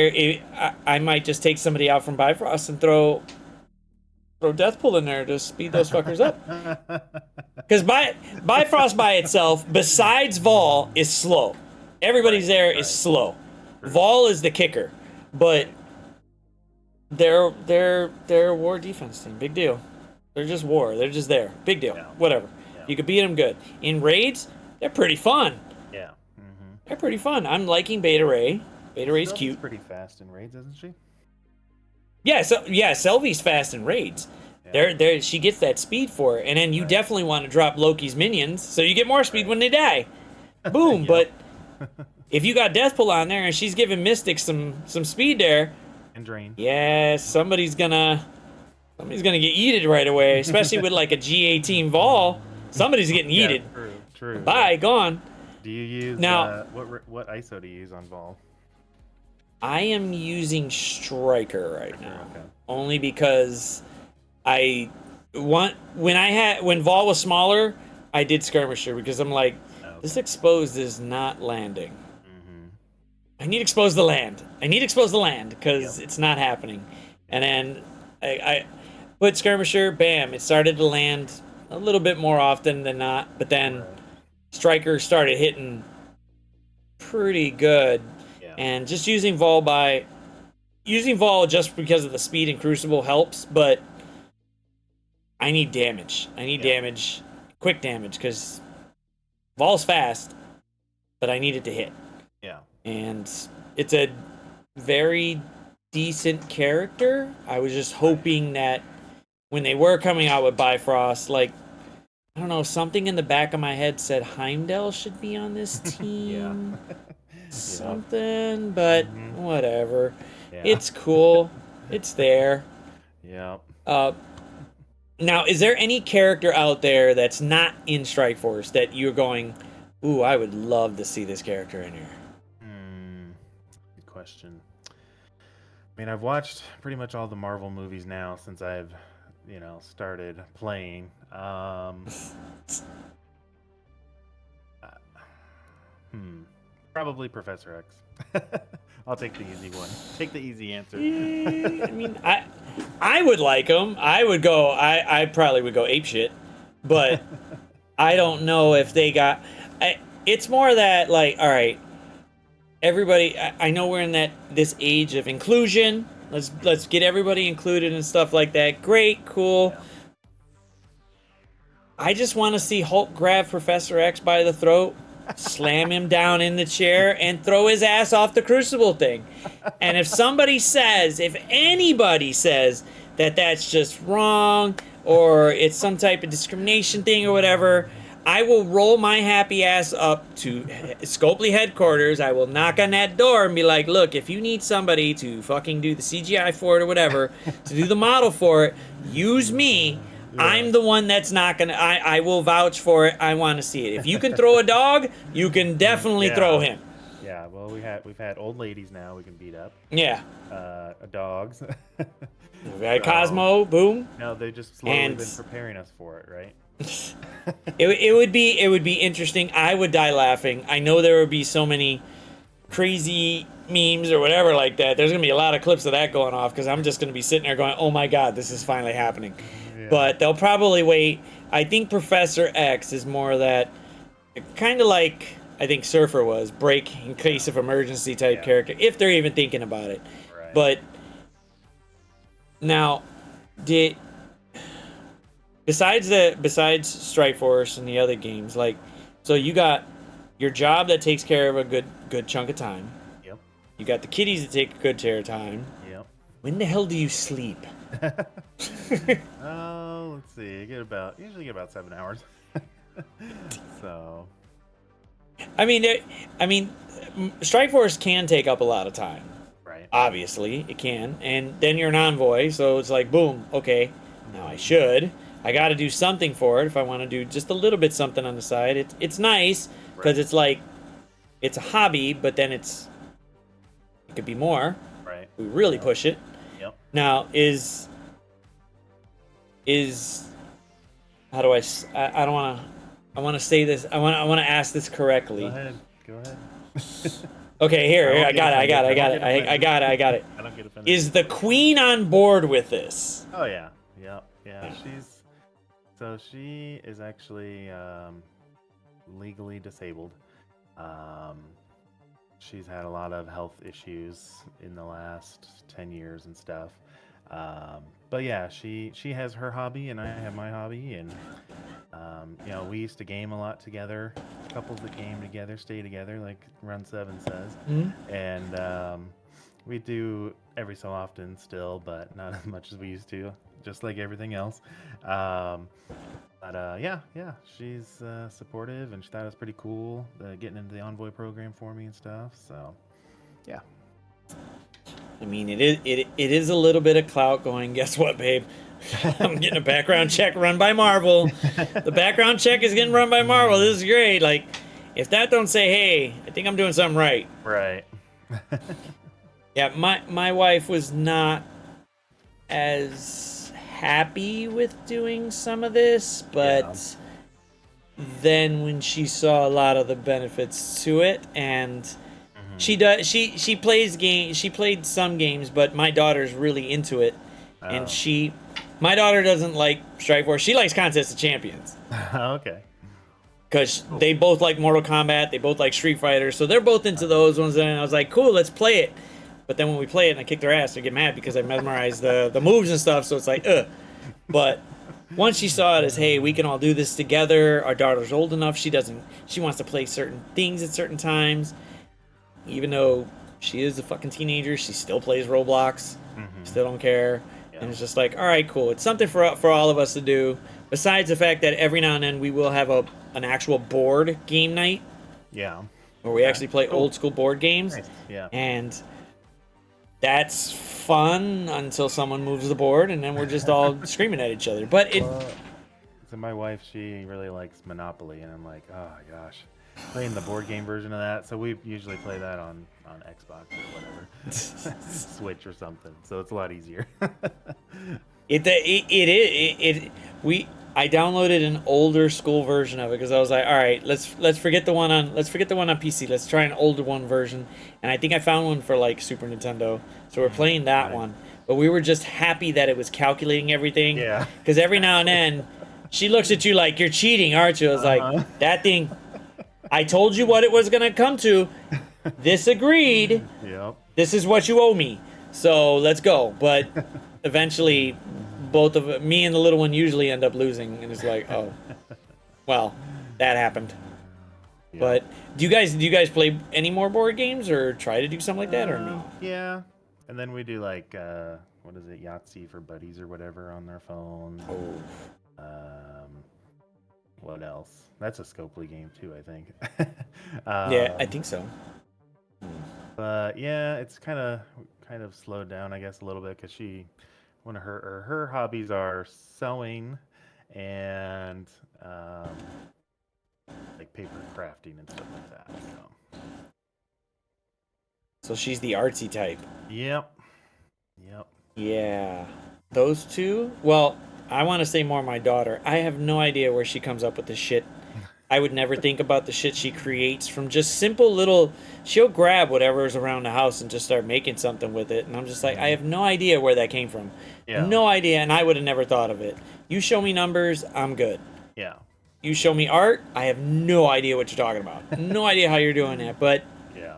I might just take somebody out from Bifrost and throw Death Pool in there to speed those fuckers up. Because Bifrost by itself, besides Vol, is slow. Everybody's is slow. Vol is the kicker, but they're a war defense team. Big deal. They're just war. They're just there. Big deal. Yeah. Whatever. Yeah. You could beat them good. In raids, they're pretty fun. Yeah. They're pretty fun. I'm liking Beta Ray. Beta Ray's cute. Pretty fast in raids, isn't she? Yeah, Selvy's fast in raids. Yeah. She gets that speed for it, and then you definitely want to drop Loki's minions, so you get more speed when they die. Boom! But if you got Death Pull on there and she's giving Mystic some speed there, and Drain. Yeah, somebody's gonna get yeeted right away, especially with like a G18 Vol. Somebody's getting yeeted. True. Bye, gone. Do you use now? What ISO do you use on Vol? I am using Striker right now, only because when Vol was smaller, I did Skirmisher because I'm like, this exposed is not landing. I need expose the land. Because it's not happening. And then I put Skirmisher, bam, it started to land a little bit more often than not, but then Striker started hitting pretty good. And just using Vol just because of the speed in Crucible helps, but I need damage. Damage, quick damage, because Vol's fast, but I need it to hit. Yeah. And it's a very decent character. I was just hoping that when they were coming out with Bifrost, like, I don't know, something in the back of my head said Heimdall should be on this team. Something, but whatever. Yeah. It's cool. It's there. Yeah. Now, is there any character out there that's not in Strike Force that you're going, ooh, I would love to see this character in here? Good question. I mean, I've watched pretty much all the Marvel movies now since I've, started playing. Probably Professor X. I'll take the easy one. Take the easy answer. I mean, I would like him. I probably would go apeshit, but I don't know if they got. It's more that, like, all right, everybody. I know we're in this age of inclusion. Let's get everybody included and stuff like that. Great, cool. Yeah. I just want to see Hulk grab Professor X by the throat, slam him down in the chair, and throw his ass off the Crucible thing. And if anybody says that that's just wrong, or it's some type of discrimination thing or whatever, I will roll my happy ass up to Scopely headquarters. I will knock on that door and be like, look, if you need somebody to fucking do the CGI for it or whatever, to do the model for it, use me. Yeah. I'm the one that's not gonna. I will vouch for it. I want to see it. If you can throw a dog, you can definitely throw him. Yeah. Well, we've had old ladies now we can beat up. Yeah. Dogs. We got Cosmo. Boom. No, they just slowly been preparing us for it, right? It would be interesting. I would die laughing. I know there would be so many crazy memes or whatever like that. There's gonna be a lot of clips of that going off because I'm just gonna be sitting there going, "Oh my god, this is finally happening." Yeah. But they'll probably wait. I think Professor X is more that kind of like I think Surfer was, break in case of emergency type character, if they're even thinking about it. Right. But now, besides Strikeforce and the other games, like, so you got your job that takes care of a good chunk of time. Yep. You got the kiddies that take a good share of time. Yep. When the hell do you sleep? Oh, let's see. Usually get about 7 hours. So. I mean, Strikeforce can take up a lot of time. Right. Obviously, it can. And then you're an envoy, so it's like, boom, okay, now I got to do something for it if I want to do just a little bit something on the side. It's nice because it's like, it's a hobby, but then it could be more. Right. We really push it. Yep. Now, how do I don't want to, I want to say this, I want to ask this correctly. Go ahead. Okay, here, I I got it. I got it. I don't get offended. Is the queen on board with this? Oh yeah. Yeah. She is actually legally disabled. She's had a lot of health issues in the last 10 years and stuff. But yeah, she has her hobby and I have my hobby, and we used to game a lot together. Couples that game together stay together, like Run 7 says. Mm-hmm. And we do every so often still, but not as much as we used to, just like everything else. But yeah, she's supportive, and she thought it was pretty cool getting into the Envoy program for me and stuff. So yeah. I mean, it is a little bit of clout going, guess what, babe? I'm getting a background check run by Marvel. The background check is getting run by Marvel. This is great. Like, if that don't say, hey, I think I'm doing something right. Right. Yeah, my wife was not as happy with doing some of this, but then when she saw a lot of the benefits to it, and she played some games, but my daughter's really into it, and my daughter doesn't like Strikeforce. She likes Contest of Champions. Okay. Because they both like Mortal Kombat, they both like Street Fighter, so they're both into those ones, and I was like, cool, let's play it. But then when we play it and I kick their ass, they get mad because I memorized the moves and stuff, so it's like, ugh. But once she saw it as, hey, we can all do this together, our daughter's old enough, she wants to play certain things at certain times. Even though she is a fucking teenager, she still plays Roblox, still don't care. Yeah. And it's just like, all right, cool. It's something for all of us to do. Besides the fact that every now and then we will have an actual board game night. Yeah. Where we actually play old school board games. Nice. Yeah. And that's fun until someone moves the board, and then we're just all screaming at each other. But so my wife, she really likes Monopoly, and I'm like, oh gosh, playing the board game version of that. So we usually play that on Xbox or whatever, Switch or something. So it's a lot easier. I downloaded an older school version of it because I was like, all right, let's forget the one on PC. Let's try an older one version. And I think I found one for like Super Nintendo. So we're playing that one. But we were just happy that it was calculating everything. Yeah. Because every now and then she looks at you like, you're cheating, aren't you? I was like, that thing, I told you what it was gonna come to. This agreed. Yep. This is what you owe me. So let's go. But eventually both of me and the little one usually end up losing, and it's like, oh, well, that happened. Yeah. But do you guys play any more board games or try to do something like that or no? Yeah, and then we do like what is it, Yahtzee for buddies or whatever on their phone. Oh. What else? That's a Scopely game too, I think. Yeah, I think so. But yeah, it's kind of slowed down, I guess, a little bit because one of her hobbies are sewing and like paper crafting and stuff like that. So she's the artsy type. Yep. Yeah, those two. Well, I want to say more my daughter. I have no idea where she comes up with this shit. I would never think about the shit she creates from just simple little. She'll grab whatever's around the house and just start making something with it, and I'm just like, I have no idea where that came from. Yeah. No idea, and I would have never thought of it. You show me numbers, I'm good. Yeah. You show me art, I have no idea what you're talking about. No idea how you're doing it, but Yeah.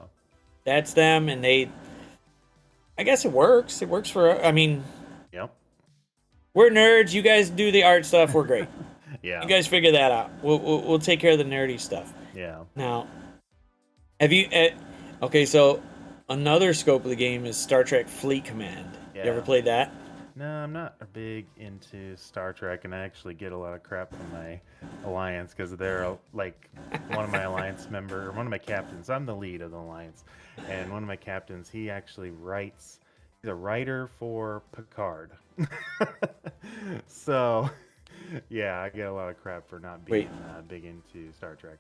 that's them, and they. I guess it works. It works for. I mean, Yep. we're nerds. You guys do the art stuff. We're great. Yeah. You guys figure that out. We'll take care of the nerdy stuff. Yeah. Now, have you? Okay, so another scope of the game is Star Trek Fleet Command. You ever Yeah. played that? No, I'm not a big into Star Trek, and I actually get a lot of crap from my alliance because they're like one of my alliance member, or one of my captains. I'm the lead of the alliance, and one of my captains, he actually writes. He's a writer for Picard. So, yeah, I get a lot of crap for not being big into Star Trek.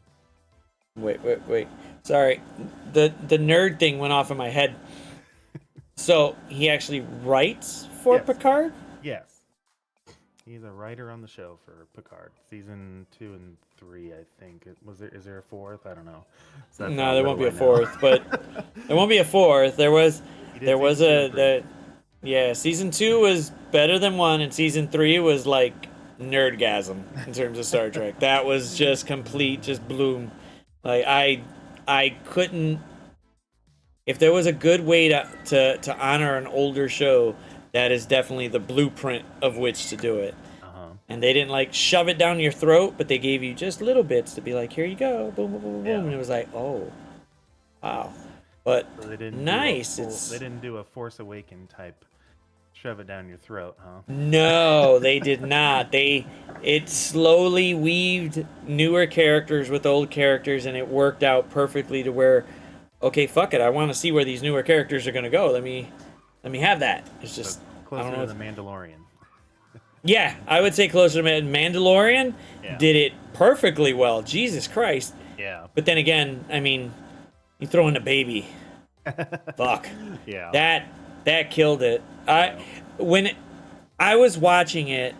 Wait. Sorry, the nerd thing went off in my head. So he actually writes for Yes. Picard? Yes, he's a writer on the show for Picard, season 2 and 3, I think. Is there a fourth? I don't know. So that's No, how there little won't be a I know. fourth, but there won't be a fourth. There was He did there was season 2 and 3. yeah, season 2 was better than 1, and season 3 was like nerdgasm in terms of Star Trek. That was just complete, just bloom. Like I couldn't. If there was a good way to honor an older show, that is definitely the blueprint of which to do it. Uh-huh. And they didn't like shove it down your throat, but they gave you just little bits to be like, here you go, boom, boom, boom, boom, Yeah. and it was like, oh, wow. But So they didn't nice. Do a It's they didn't do a Force Awaken type shove it down your throat, huh? no, they did not. It slowly weaved newer characters with old characters, and it worked out perfectly to where, okay, fuck it, I want to see where these newer characters are gonna go. Let me have that. It's just So I closer don't know. to the Mandalorian. Yeah, I would say closer to Mandalorian. Yeah. Did it perfectly well. Jesus Christ. Yeah. But then again, I mean, you throw in a baby. Fuck. Yeah. That killed it. When I was watching it,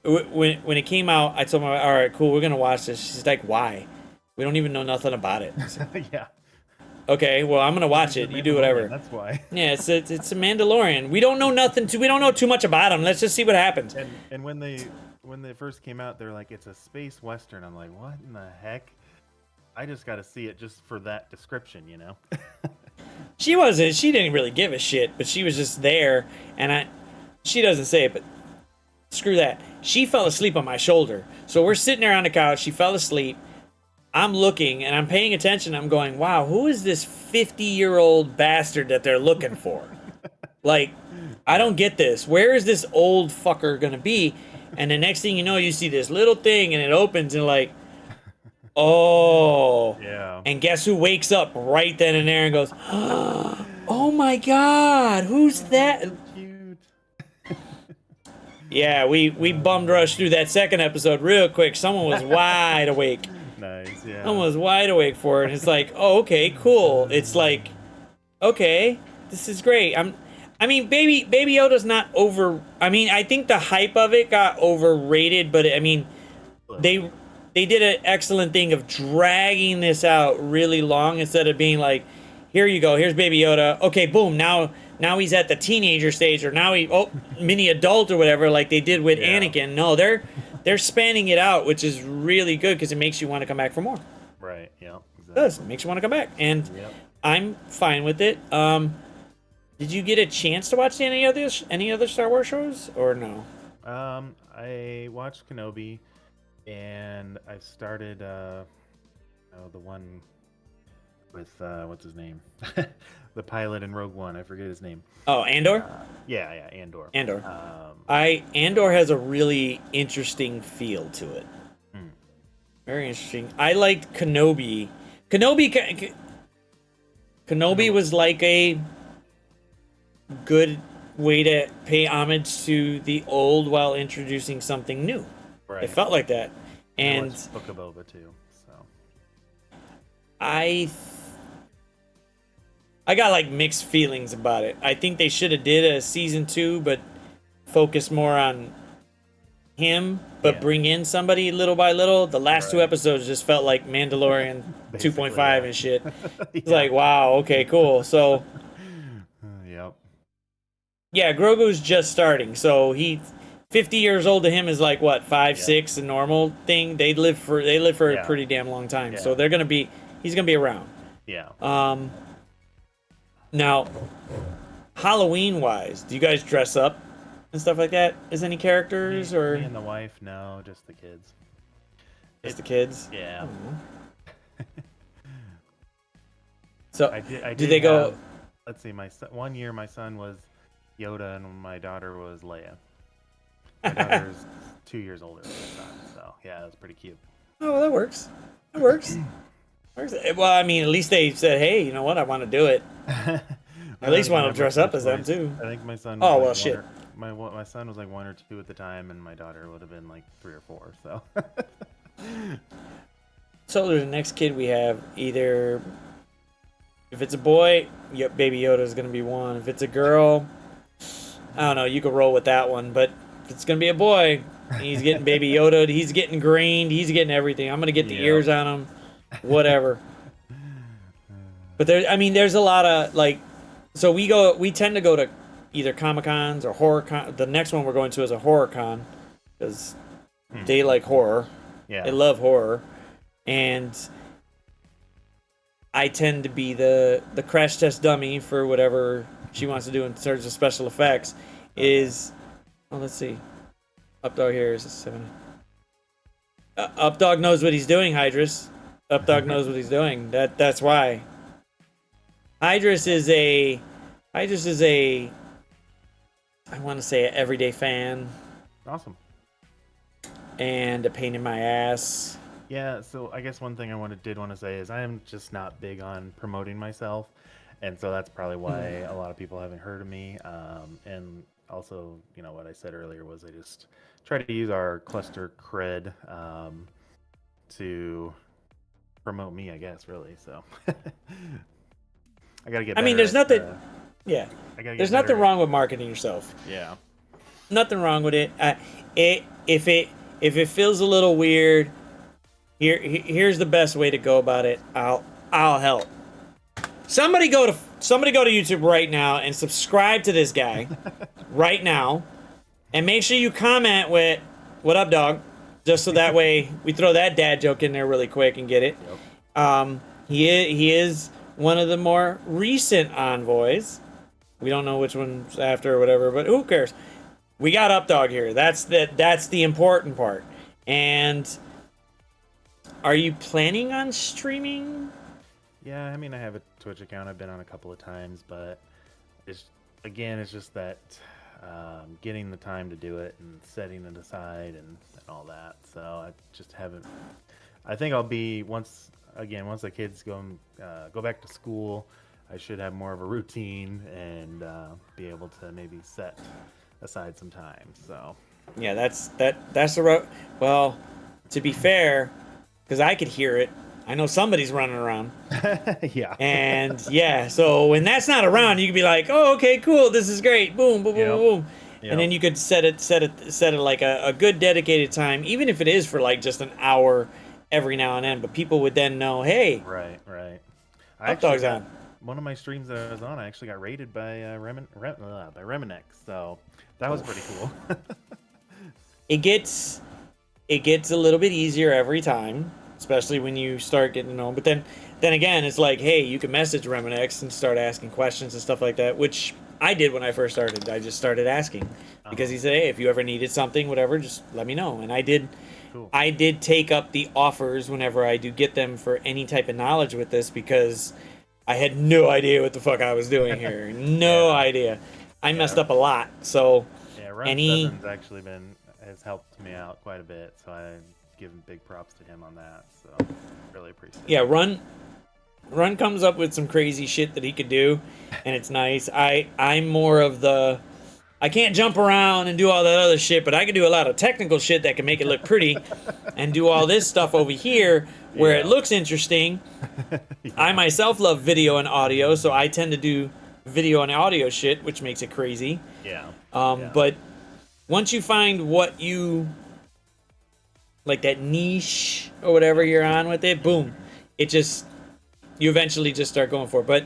when it came out, I told my wife, all right, cool, we're gonna watch this. She's like, why? We don't even know nothing about it. I said, Yeah. okay, well, I'm gonna watch it. You do whatever. That's why. Yeah, it's a Mandalorian. We don't know nothing. We don't know too much about him. Let's just see what happens. And when they first came out, they're like, it's a space western. I'm like, what in the heck? I just got to see it just for that description, you know? She didn't really give a shit, but she was just there, and she doesn't say it, but screw that. She fell asleep on my shoulder. So we're sitting there on the couch, she fell asleep. I'm looking, and I'm paying attention, I'm going, wow, who is this 50-year-old bastard that they're looking for? Like, I don't get this. Where is this old fucker gonna be? And the next thing you know, you see this little thing, and it opens, and like, oh. Yeah. And guess who wakes up right then and there and goes, oh my god, who's that? So cute. Yeah, we bummed rushed through that second episode real quick. Someone was wide awake. Nice, yeah. Someone was wide awake for it. And it's like, oh, okay, cool. It's like, okay, this is great. I mean, Baby Yoda's not over. I mean, I think the hype of it got overrated, but I mean, they did an excellent thing of dragging this out really long instead of being like, here you go, here's Baby Yoda. Okay, boom, now he's at the teenager stage, or now mini adult or whatever, like they did with Yeah. Anakin. No, they're spanning it out, which is really good because it makes you want to come back for more. Right, yeah. It does. It makes you want to come back, and Yep. I'm fine with it. Did you get a chance to watch any other Star Wars shows or no? I watched Kenobi, and I started the one with what's his name, the pilot in Rogue One. I forget his name. Oh, Andor. Yeah, Andor. Andor. Um, Andor has a really interesting feel to it. Very interesting. I liked Kenobi. Kenobi was like a good way to pay homage to the old while introducing something new. right. It felt like that. I And watched Book of Boba too. So I got like mixed feelings about it. I think they should have did a season 2, but focus more on him, but Yeah. bring in somebody little by little. The last two Right. episodes just felt like Mandalorian Basically, 2.5 yeah. and shit. It's Yeah. like, wow, okay, cool. So, Yep. yeah, Grogu's just starting. So he 50 years old to him is like what, 5, Yeah. 6, a normal thing. They live for a Yeah. pretty damn long time. So Yeah. he's gonna be around. Yeah. Now, Halloween wise, do you guys dress up and stuff like that as any characters or Me and the wife, no, just the kids. just the kids? Yeah. So I do did they go? have- let's see, my son, 1 year my son was Yoda and my daughter was Leia. My daughter's 2 years older than my son, so yeah, that's pretty cute. Oh, well, that works. That works. Works. Well, I mean, at least they said, "Hey, you know what? I want to do it." At least want to dress up as them too. I think my son. Oh, Was well, like shit. my son was like 1 or 2 at the time, and my daughter would have been like 3 or 4. So. So the next kid we have, either if it's a boy, Baby Yoda is gonna be one. If it's a girl, I don't know. You could roll with that one. But if it's gonna be a boy, he's getting Baby Yoda. He's getting greened. He's getting everything. I'm gonna get the Yep. ears on him. Whatever. But there's a lot of like, so we tend to go to either Comic-Cons or horror con. The next one we're going to is a horror con because they like horror. Yeah. They love horror, and I tend to be the crash test dummy for whatever she wants to do in terms of special effects. Let's see, Updog here is a 7. Updog knows what he's doing, Hydrus. Updog knows what he's doing. That's why. Hydrus is a I want to say an everyday fan Awesome. and a pain in my ass. Yeah, so I guess one thing I did want to say is I am just not big on promoting myself, and so that's probably why a lot of people haven't heard of me. And also, you know, what I said earlier was I just try to use our cluster cred to promote me, I guess, really. So I gotta get. I mean, better there's at, nothing. Yeah, I gotta get there's better nothing at- wrong with marketing yourself. Yeah. Nothing wrong with it. If it feels a little weird, here's the best way to go about it. I'll help. Somebody go to YouTube right now and subscribe to this guy right now, and make sure you comment with "What up, dog?" Just so that way we throw that dad joke in there really quick and get it. He is one of the more recent envoys. We don't know which one's after or whatever, but who cares? We got Updog here. That's the important part. And are you planning on streaming? Yeah, I mean, I have a Twitch account. I've been on a couple of times, but it's just that getting the time to do it and setting it aside and all that. So I just haven't. I think I'll be once the kids go back to school, I should have more of a routine and be able to maybe set aside some time. So Yeah, that's the road. Well, to be fair, because I could hear it. I know somebody's running around. yeah. And yeah, so when that's not around, you can be like, "Oh, okay, cool. This is great. Boom, boom, boom, Yep. boom." Yep. And then you could set it like a good dedicated time, even if it is for like just an hour every now and then. But people would then know, hey, Right. Updog's on. One of my streams that I was on, I actually got rated by Reminex, so that was pretty cool. It gets a little bit easier every time, especially when you start getting to know 'em. But then again, it's like, hey, you can message Reminex and start asking questions and stuff like that, which I did when I first started. I just started asking because he said, hey, if you ever needed something, whatever, just let me know. And I did. Cool. I did take up the offers whenever I do get them for any type of knowledge with this because I had no idea what the fuck I was doing here. No idea. I messed up a lot. So Yeah, Run any 7's actually has helped me out quite a bit, so I give him big props to him on that. So really appreciate it. yeah, Run comes up with some crazy shit that he could do, and it's nice. I'm more of the I can't jump around and do all that other shit, but I can do a lot of technical shit that can make it look pretty and do all this stuff over here where it looks interesting. I myself love video and audio, so I tend to do video and audio shit, which makes it crazy. Yeah. But once you find what you like that niche or whatever you're on with it, boom, it just, you eventually just start going for it. But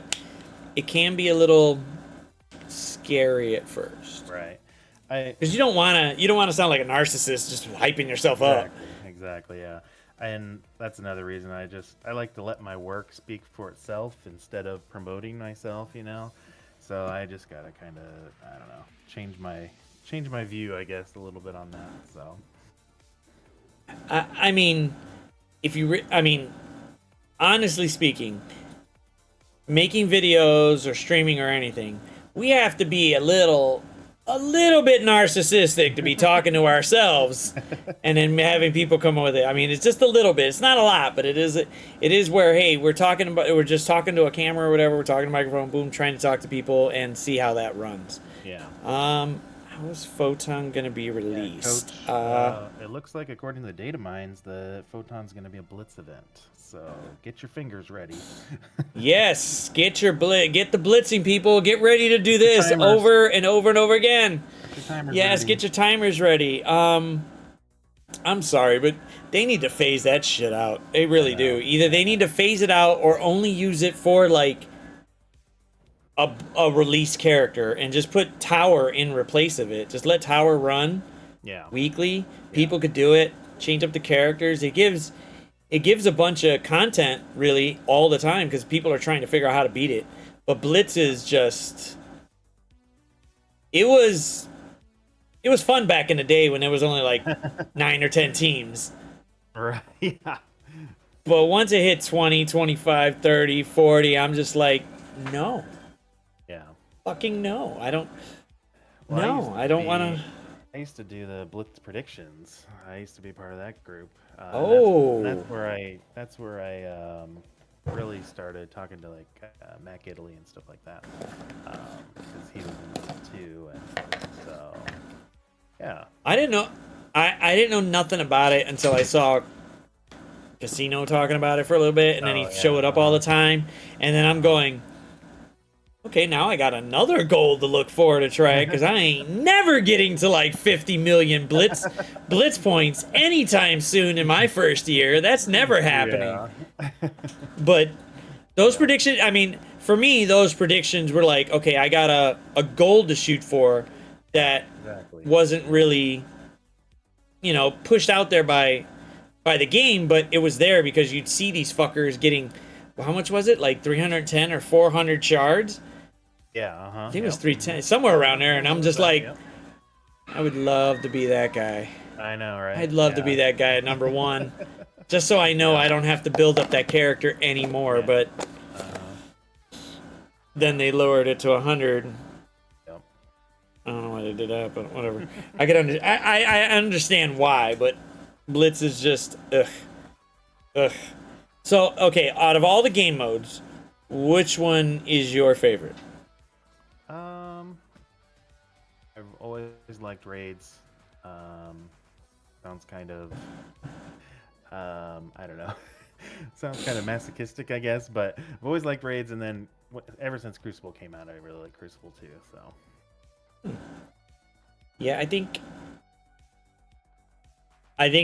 it can be a little scary at first, Right. because you don't want to sound like a narcissist just hyping yourself up. Exactly, yeah. And that's another reason I like to let my work speak for itself instead of promoting myself, you know. So I just gotta kind of, I don't know, change my view, I guess, a little bit on that. So I mean, if you I mean, honestly speaking, making videos or streaming or anything, we have to be a little bit narcissistic to be talking to ourselves and then having people come up with it. I mean, it's just a little bit. It's not a lot, but it is where, hey, we're just talking to a camera or whatever, we're talking to a microphone, boom, trying to talk to people and see how that runs. yeah. How is Photon gonna be released? Coach, it looks like, according to the data mines, the Photon's going to be a Blitz event. So get your fingers ready. Yes, get the blitzing, people. Get ready to do this timers. over and over and over again. Get your timers Yes, ready. get your timers ready. I'm sorry, but they need to phase that shit out. They really do. Either they need to phase it out or only use it for like a release character and just put Tower in replace of it. Just let Tower run Yeah. weekly. People could do it. Change up the characters. It gives a bunch of content really all the time because people are trying to figure out how to beat it. But Blitz is just, it was fun back in the day when there was only like 9 or 10 teams. Right. Yeah. But once it hit 20, 25, 30, 40, I'm just like, no. Yeah. Fucking no. I don't Well, I don't want to. I used to do the Blitz predictions. I used to be part of that group. Oh. That's where I really started talking to like Mac Italy and stuff like that, because he was in it too, and so yeah. I didn't know. I didn't know nothing about it until I saw Casino talking about it for a little bit, and then he showed up all the time, and then I'm going, okay, now I got another goal to look forward to try, because I ain't never getting to like 50 million blitz points anytime soon in my first year. That's never happening. Yeah. But those predictions, I mean, for me, those predictions were like, okay, I got a goal to shoot for that Exactly. wasn't really, pushed out there by the game, but it was there because you'd see these fuckers getting, how much was it? Like 310 or 400 shards? Yeah, I think it was 310, somewhere around there, and I'm just like, Yep. I would love to be that guy. I know, right? I'd love to be that guy at number 1. Just so I know I don't have to build up that character anymore, but then they lowered it to 100. Yep. I don't know why they did that, but whatever. I understand why, but Blitz is just ugh. So, okay, out of all the game modes, which one is your favorite? I've always liked raids. Sounds kind of, I don't know. Sounds kind of masochistic, I guess, but I've always liked raids, and then ever since Crucible came out, I really like Crucible too. So. Yeah, I think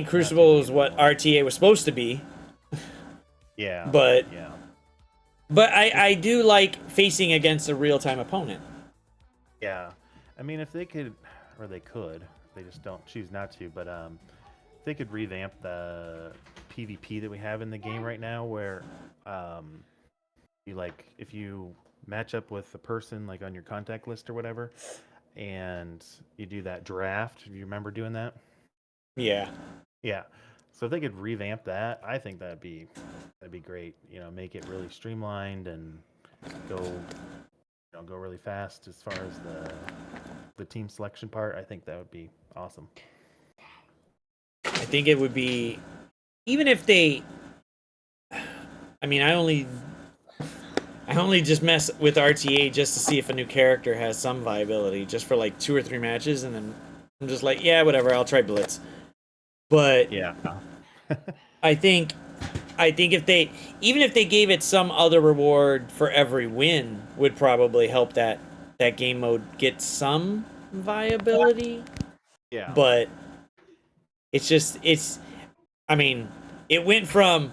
Crucible is what RTA was supposed to be. Yeah. But yeah. But I do like facing against a real-time opponent. Yeah. I mean, if they could, or they could, they just don't choose not to, but if they could revamp the PvP that we have in the game right now, where if you match up with a person like on your contact list or whatever, and you do that draft, you remember doing that? Yeah. Yeah. So if they could revamp that, I think that'd be great. Make it really streamlined and go really fast as far as the team selection part. I think that would be awesome. I think it would be, even if they, I mean, I only just mess with RTA just to see if a new character has some viability, just for like 2 or 3 matches, and then I'm just like, yeah, whatever, I'll try Blitz. But Yeah. I think if they gave it some other reward for every win, would probably help that game mode get some viability. Yeah. But it's I mean, it went from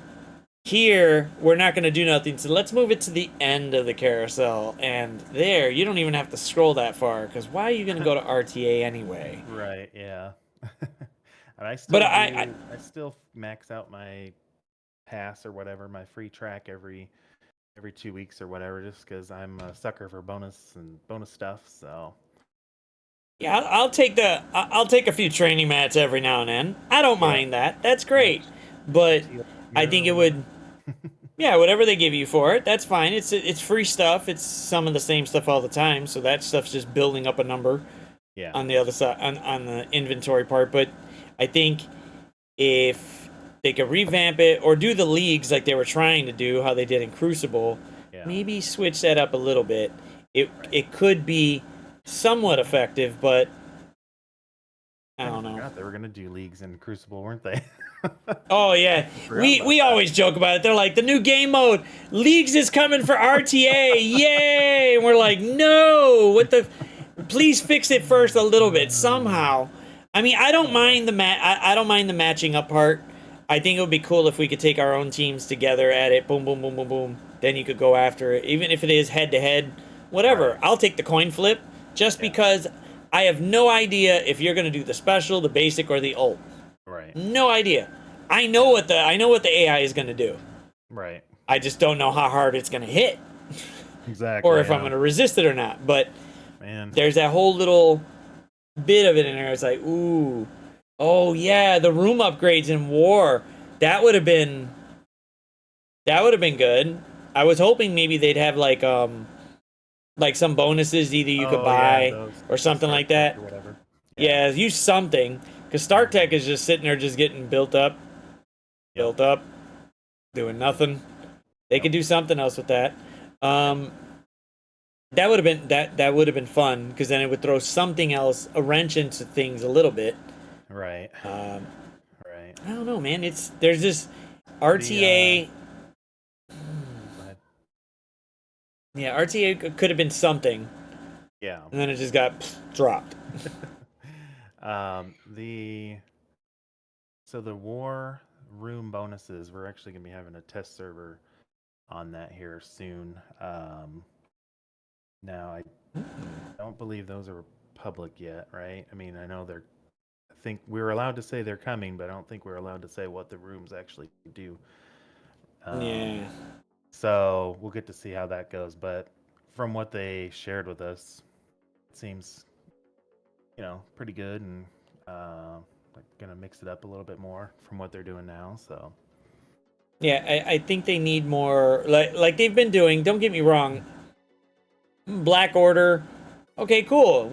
here, we're not going to do nothing, so let's move it to the end of the carousel. And there, you don't even have to scroll that far, because why are you going to go to RTA anyway? Right, yeah. And I still But do, I I still max out my pass or whatever, my free track every 2 weeks or whatever, just because I'm a sucker for bonus stuff. So yeah, I'll take a few training mats every now and then. I don't yeah, mind that. That's great. But I Hero think or it whatever. would, yeah, whatever they give you for it, that's fine. It's free stuff. It's some of the same stuff all the time, so that stuff's just building up a number Yeah, on the other side on the inventory part. But I think if they could revamp it or do the leagues like they were trying to do, how they did in Crucible, yeah, maybe switch that up a little bit. It right. it could be somewhat effective, but I Kinda don't know. forgot they were gonna do leagues in Crucible, weren't they? Oh yeah, Forgot about we that. always joke about it. They're like, the new game mode, Leagues is coming for RTA, yay! And we're like, no, what the? Please fix it first a little bit somehow. I mean, I don't mind I don't mind the matching up part. I think it would be cool if we could take our own teams together at it. Boom, boom, boom, boom, boom. Then you could go after it, even if it is head to head. Whatever. Right. I'll take the coin flip just Yeah. because I have no idea if you're gonna do the special, the basic, or the ult. Right, No idea. I know what the AI is gonna do. right, I just don't know how hard it's gonna hit, exactly. or if I'm yeah. gonna resist it or not. But Man, there's that whole little bit of it in there. It's like, ooh, oh yeah, the room upgrades in War. That would have been good. I was hoping maybe they'd have like some bonuses either you could oh yeah, buy those or something Star like Trek that. or whatever. Yeah, use something, because StarTech is just sitting there just getting built up, Yep. doing nothing. They could Yep. do something else with that. That would have been that would have been fun, because then it would throw something else, a wrench into things a little bit. Right, Um, right. I don't know, man. There's this RTA. Go ahead. Yeah, RTA could have been something, Yeah. and then it just got dropped. The So the war room bonuses, we're actually gonna be having a test server on that here soon. Now I don't believe those are public yet, right? I mean, I know they're. I think we're allowed to say they're coming, but I don't think we're allowed to say what the rooms actually do. Yeah. So we'll get to see how that goes. But from what they shared with us, it seems, pretty good, and like gonna mix it up a little bit more from what they're doing now. So Yeah, I think they need more, like they've been doing. Don't get me wrong. Black Order, okay, cool.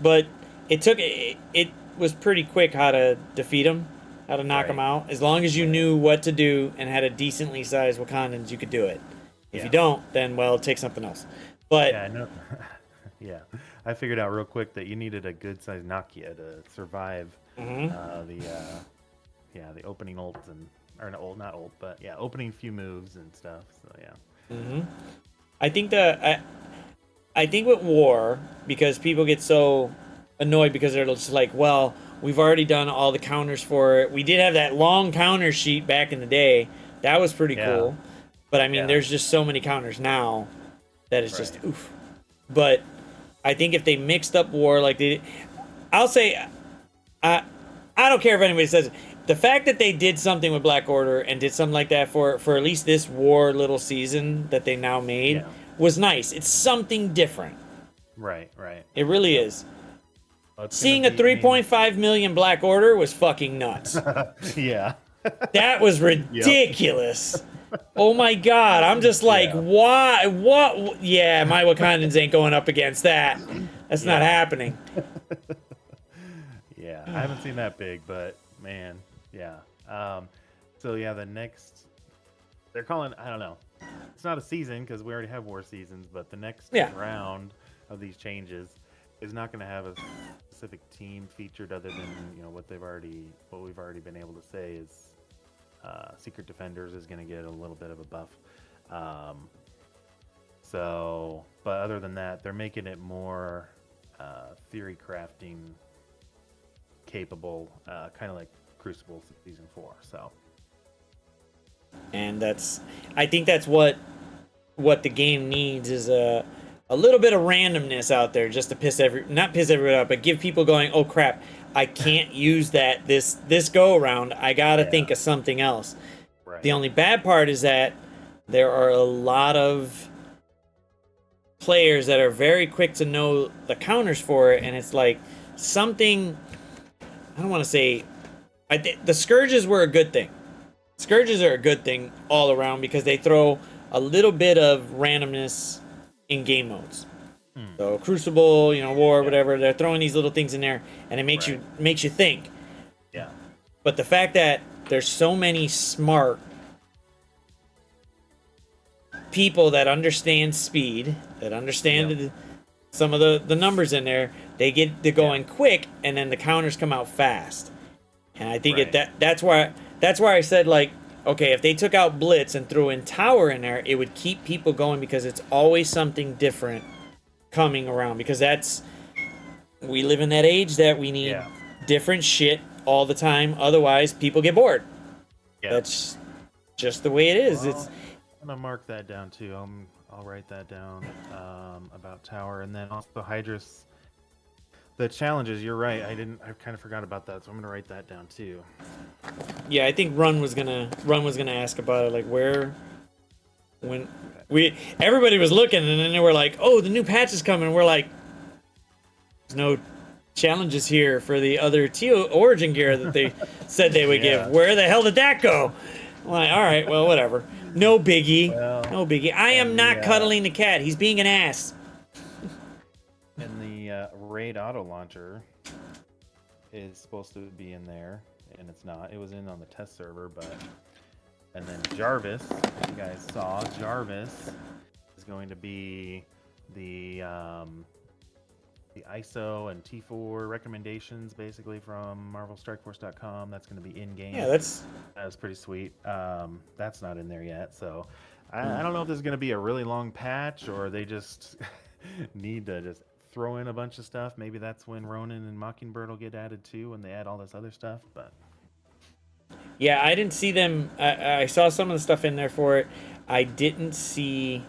But it was pretty quick how to defeat them, how to knock them right, out. As long as you right, knew what to do and had a decently sized Wakandans, you could do it. If you yeah, don't, then well, take something else. But yeah, I know. Yeah, I figured out real quick that you needed a good sized Nokia to survive mhm. the opening ults and or not ult, but yeah, opening few moves and stuff. So yeah, I think I think with War, because people get so annoyed because they're just like, well, we've already done all the counters for it. We did have that long counter sheet back in the day. That was pretty yeah, cool. But I mean, yeah, there's just so many counters now that it's just right, oof. But I think if they mixed up War like they did, I'll say, I don't care if anybody says it. The fact that they did something with Black Order and did something like that for at least this War little season that they now made yeah, was nice. It's something different. right, right. It really Yep. is. Well, it's gonna Seeing a be. I mean, 3.5 million Black Order was fucking nuts. yeah, That was yep, ridiculous. Oh my god, I'm just like, yeah, why? What? Yeah, my Wakandans ain't going up against that. That's not yeah, happening. yeah. I haven't seen that big, but man, yeah. So yeah, the next they're calling. I don't know. It's not a season because we already have war seasons, but the next Yeah. round of these changes is not going to have a specific team featured other than what we've already been able to say is Secret Defenders is going to get a little bit of a buff. But other than that, they're making it more theory crafting capable, kind of like Crucible Season 4. So And I think that's what the game needs is a little bit of randomness out there just to not piss everyone out, but give people going, oh crap, I can't use that this go around. I gotta think of something else. Right. The only bad part is that there are a lot of players that are very quick to know the counters for it, and it's like something. I don't want to say. The Scourges were a good thing. Scourges are a good thing all around because they throw a little bit of randomness in game modes. So Crucible, War, whatever, they're throwing these little things in there, and it makes you think. Yeah. But the fact that there's so many smart people that understand speed, that understand some of the numbers in there, they get to going quick, and then the counters come out fast. And I think that's why I said, like, okay, if they took out Blitz and threw in Tower in there, it would keep people going because it's always something different coming around. Because we live in that age that we need different shit all the time. Otherwise, people get bored. Yeah. That's just the way it is. Well, I'm gonna mark that down too. I'll write that down about Tower, and then also Hydrus. The challenges, you're right. I kind of forgot about that, so I'm gonna write that down too. Yeah, I think Run was gonna ask about it, like everybody was looking, and then they were like, "Oh, the new patch is coming." And we're like, "There's no challenges here for the other Origin gear that they said they would give. Where the hell did that go?" I'm like, "All right, well, whatever. No biggie. No biggie. I am not cuddling the cat. He's being an ass." And the Raid Auto Launcher is supposed to be in there, and it's not. It was in on the test server, but... And then Jarvis, you guys saw, Jarvis is going to be the ISO and T4 recommendations, basically, from MARVELSTRIKEFORCE.com. That's going to be in-game. Yeah, that's pretty sweet. That's not in there yet, so I don't know if this is going to be a really long patch, or they just need to just throw in a bunch of stuff. Maybe that's when Ronin and Mockingbird will get added too, when they add all this other stuff, but... Yeah, I didn't see them. I saw some of the stuff in there for it. I didn't see...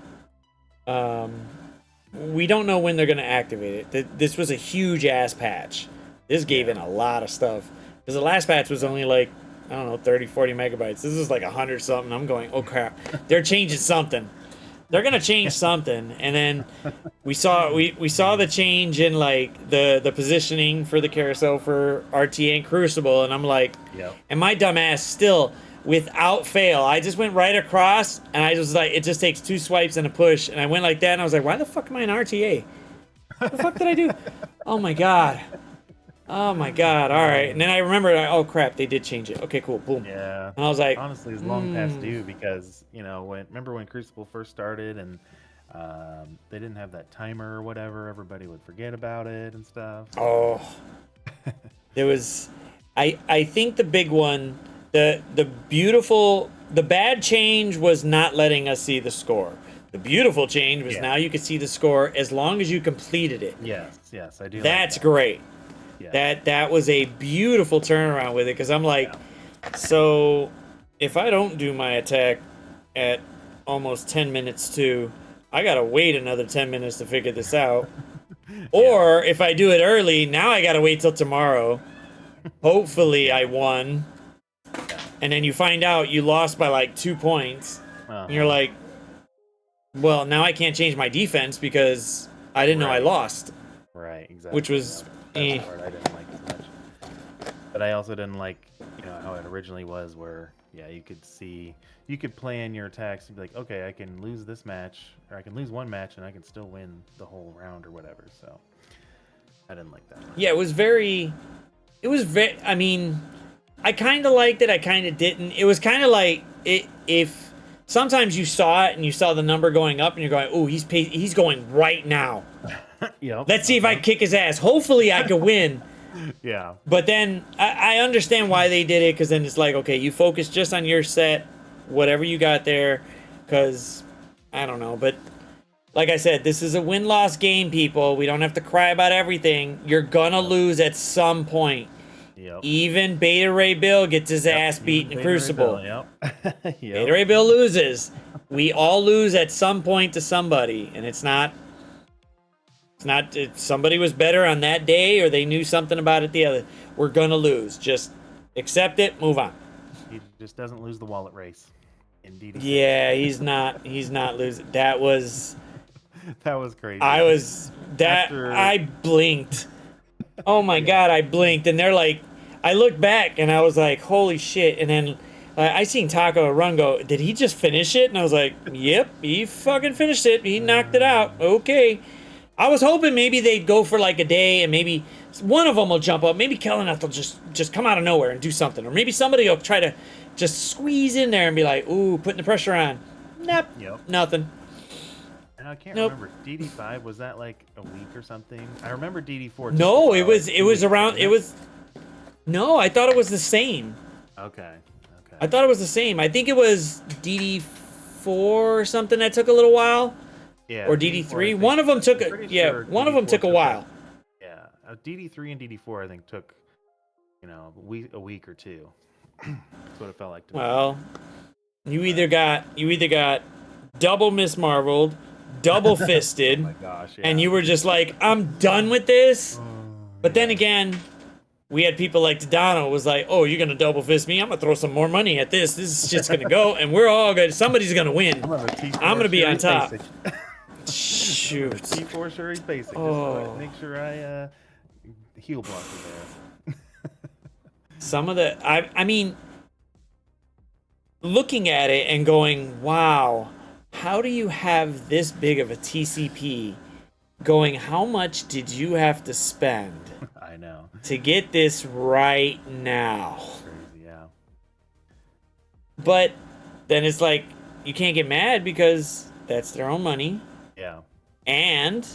we don't know when they're going to activate it. This was a huge-ass patch. This gave in a lot of stuff. Because the last patch was only like, I don't know, 30, 40 megabytes. This is like 100-something. I'm going, oh, crap. They're changing something. They're going to change something. And then we saw the change in, like, the positioning for the carousel for RTA and Crucible. And I'm like, and my dumb ass still... Without fail, I just went right across, and I was like, it just takes 2 swipes and a push, and I went like that, and I was like, why the fuck am I in RTA? What the fuck did I do? Oh my god. Oh my god, alright. And then I remembered, oh crap, they did change it. Okay, cool, boom. Yeah. And I was like... Honestly, it's long past due, because, remember when Crucible first started, and they didn't have that timer or whatever, everybody would forget about it and stuff. So. Oh. There was... I think the big one... The bad change was not letting us see the score. The beautiful change was now you could see the score as long as you completed it. Yes, I do. That's like that. great. Yeah. That was a beautiful turnaround with it, because I'm like, so if I don't do my attack at almost 10 minutes to, I gotta wait another 10 minutes to figure this out. Or if I do it early, now I gotta wait till tomorrow. Hopefully I won. And then you find out you lost by like 2 points. And you're like, well, now I can't change my defense because I didn't know I lost. Right, exactly. Which was... That's the part I didn't like as much. But I also didn't like, how it originally was, where, you could plan your attacks and be like, okay, I can lose this match, or I can lose one match and I can still win the whole round or whatever. So, I didn't like that. Yeah, it was very, I mean... I kind of liked it. I kind of didn't. It was kind of like if sometimes you saw it and you saw the number going up and you're going, "Oh, he's going right now." Let's see if I kick his ass. Hopefully, I can win. Yeah. But then I understand why they did it, because then it's like, okay, you focus just on your set, whatever you got there, because I don't know. But like I said, this is a win-loss game, people. We don't have to cry about everything. You're gonna lose at some point. Yep. Even Beta Ray Bill gets his ass beat in Beta Ray Crucible. Bill, Yep. Yep. Beta Ray Bill loses. We all lose at some point to somebody, and it's not if somebody was better on that day or they knew something about it the other. We're gonna lose. Just accept it, move on. He just doesn't lose the wallet race. Indeed. Yeah, he's not losing. That was crazy. I blinked. Oh my god, I blinked, and they're like, I looked back and I was like, holy shit. And then I seen Taco run go, did he just finish it? And I was like, yep, he fucking finished it. He knocked it out. Okay. I was hoping maybe they'd go for like a day and maybe one of them will jump up. Maybe Kelleneth will just come out of nowhere and do something. Or maybe somebody will try to just squeeze in there and be like, ooh, putting the pressure on. Nope. Yep. Nothing. And I can't Nope. remember. DD5, was that like a week or something? I remember DD4. No, it was around, no, I thought it was the same. Okay. I thought it was the same. I think it was DD4 or something that took a little while. Yeah. Or DD3. One of them took one of them took a while. Yeah. DD3 and DD4 I think took, a week or two. That's what it felt like to me. Well, you either got double Miss Marveled, double fisted, Oh my gosh, yeah. and you were just like, I'm done with this. But then again, we had people like Tadano was like, oh, you're gonna double fist me? I'm gonna throw some more money at this. This shit's gonna go, and we're all good. Somebody's gonna win. I'm gonna be on top. Shoot. T4 Shuri's basic. Oh. Just make sure I heal block his ass. Some of the, I mean, looking at it and going, wow, how do you have this big of a TCP going, how much did you have to spend I know. to get this right now? Crazy, yeah. But then it's like, you can't get mad because that's their own money. Yeah. And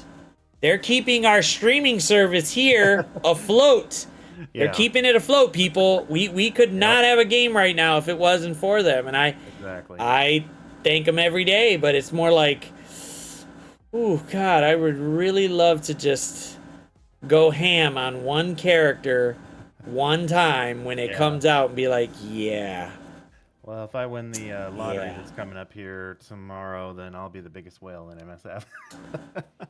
they're keeping our streaming service here afloat. They're Yeah. keeping it afloat, people. We could not have a game right now if it wasn't for them. And Exactly. I thank them every day, but it's more like, ooh, God, I would really love to just go ham on one character one time when it comes out and be like, yeah. Well, if I win the lottery Yeah. that's coming up here tomorrow, then I'll be the biggest whale in MSF.